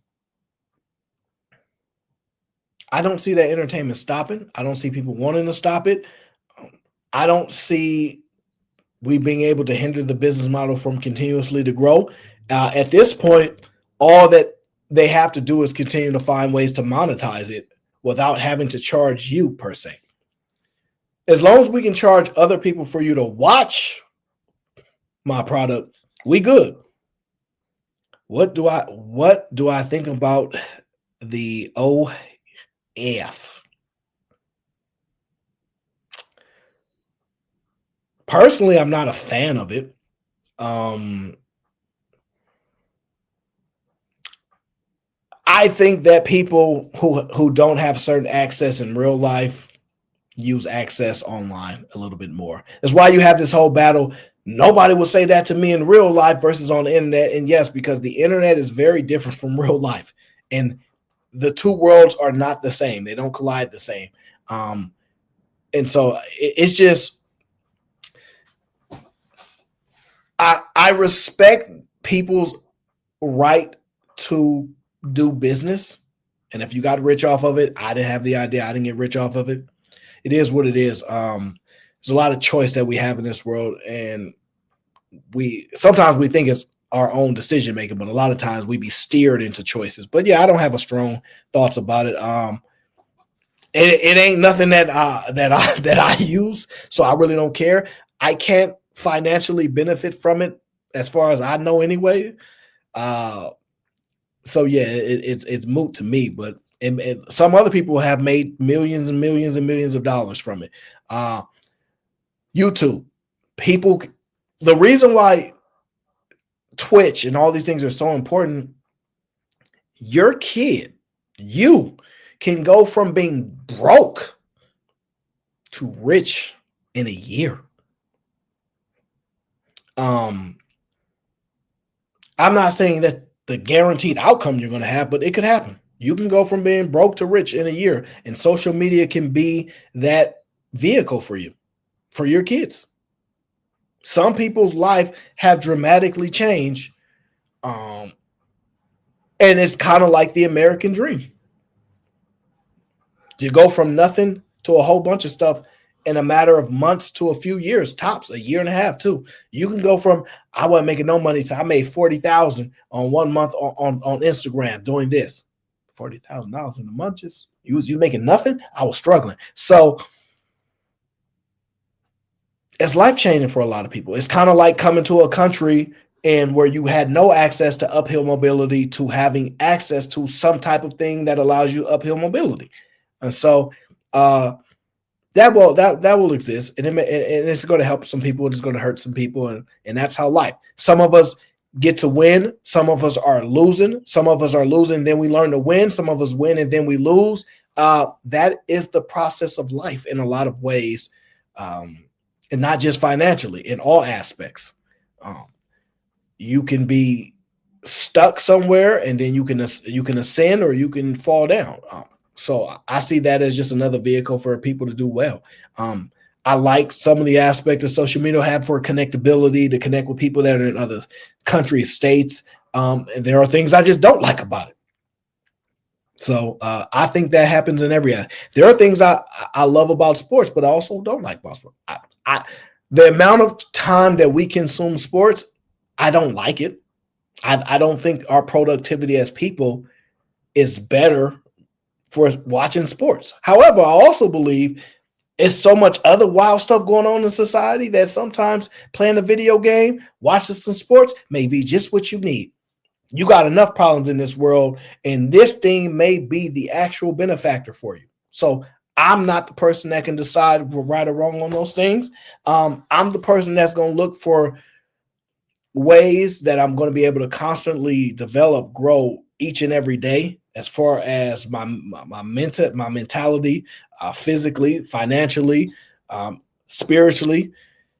I don't see that entertainment stopping. I don't see people wanting to stop it. I don't see we being able to hinder the business model from continuously to grow. At this point, all that they have to do is continue to find ways to monetize it without having to charge you per se. As long as we can charge other people for you to watch my product, we good. What do I think about the OF? Personally, I'm not a fan of it. I think that people who don't have certain access in real life use access online a little bit more. That's why you have this whole battle. Nobody will say that to me in real life versus on the internet. And yes, because the internet is very different from real life. And the two worlds are not the same. They don't collide the same. And so it's just, I respect people's right to do business. And if you got rich off of it, I didn't have the idea. I didn't get rich off of it. It is what it is. There's a lot of choice that we have in this world, and sometimes we think it's our own decision making, but a lot of times we be steered into choices. But yeah, I don't have a strong thoughts about it. It ain't nothing that I use, so I really don't care. I can't financially benefit from it as far as I know anyway. So yeah, it's moot to me. But some other people have made millions and millions and millions of dollars from it. YouTube, people, the reason why Twitch and all these things are so important, your kid, you can go from being broke to rich in a year. I'm not saying that the guaranteed outcome you're going to have, but it could happen. You can go from being broke to rich in a year, and social media can be that vehicle for you, for your kids. Some people's life have dramatically changed. And it's kind of like the American dream. You go from nothing to a whole bunch of stuff in a matter of months to a few years, tops, a year and a half too. You can go from I wasn't making no money to I made $40,000 on 1 month on Instagram doing this. $40,000 in a month, just you making nothing. I was struggling. So it's life changing for a lot of people. It's kind of like coming to a country and where you had no access to uphill mobility to having access to some type of thing that allows you uphill mobility. And so that will exist, and it's going to help some people. It's going to hurt some people, and that's how life. Some of us get to win. Some of us are losing. Some of us are losing, then we learn to win. Some of us win, and then we lose. That is the process of life in a lot of ways, and not just financially, in all aspects. You can be stuck somewhere, and then you can ascend or you can fall down. So I see that as just another vehicle for people to do well. I like some of the aspect of social media have for connectability, to connect with people that are in other countries, states. And there are things I just don't like about it. So I think that happens in every area. There are things I love about sports, but I also don't like about sports. The amount of time that we consume sports, I don't like it. I don't think our productivity as people is better for watching sports. However, I also believe it's so much other wild stuff going on in society that sometimes playing a video game, watching some sports may be just what you need. You got enough problems in this world, and this thing may be the actual benefactor for you. So I'm not the person that can decide if we're right or wrong on those things. I'm the person that's going to look for ways that I'm going to be able to constantly develop, grow each and every day, as far as my mentality, physically, financially, spiritually,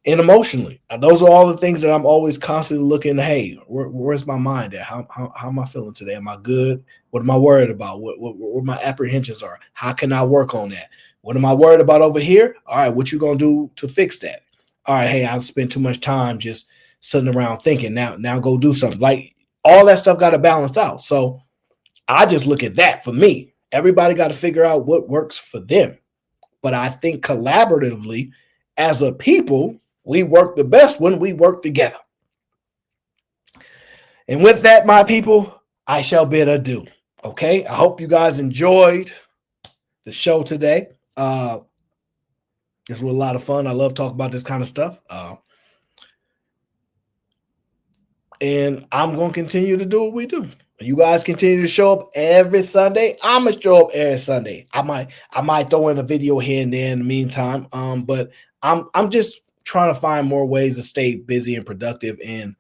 and emotionally. Those are all the things that I'm always constantly looking. Hey, where's my mind at? How am I feeling today? Am I good? What am I worried about? What my apprehensions are? How can I work on that? What am I worried about over here? All right, what you gonna do to fix that? All right, hey, I spent too much time just sitting around thinking. Now go do something. Like all that stuff got to balance out. So I just look at that for me. Everybody got to figure out what works for them. But I think collaboratively, as a people, we work the best when we work together. And with that, my people, I shall bid adieu. Okay. I hope you guys enjoyed the show today. This was a lot of fun. I love talking about this kind of stuff. And I'm going to continue to do what we do. You guys continue to show up every Sunday. I'm gonna show up every Sunday. I might throw in a video here and there in the meantime. But I'm just trying to find more ways to stay busy and productive and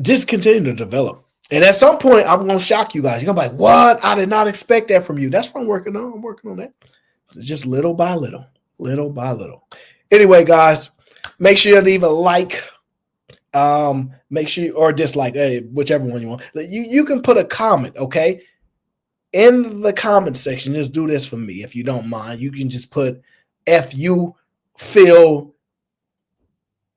just continue to develop. And at some point, I'm gonna shock you guys. You're gonna be like, "What? I did not expect that from you." That's what I'm working on. I'm working on that. Just little by little, little by little. Anyway, guys, make sure you leave a like. Make sure or dislike, hey, whichever one you want. You can put a comment, okay? In the comment section, just do this for me if you don't mind. You can just put if you feel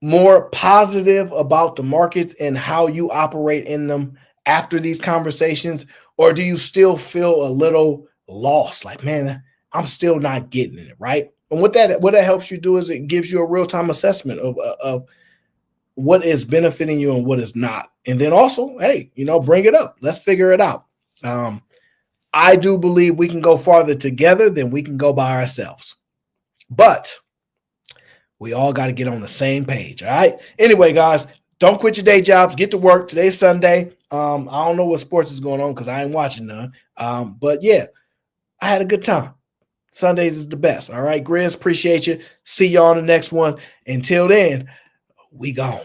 more positive about the markets and how you operate in them after these conversations, or do you still feel a little lost? Like, man, I'm still not getting it right. And what that helps you do is it gives you a real time assessment of what is benefiting you and what is not. And then also, hey, bring it up. Let's figure it out. I do believe we can go farther together than we can go by ourselves. But we all got to get on the same page. All right. Anyway, guys, don't quit your day jobs. Get to work. Today's Sunday. I don't know what sports is going on because I ain't watching none. But yeah, I had a good time. Sundays is the best. All right, Grizz, appreciate you. See y'all on the next one. Until then, we gone.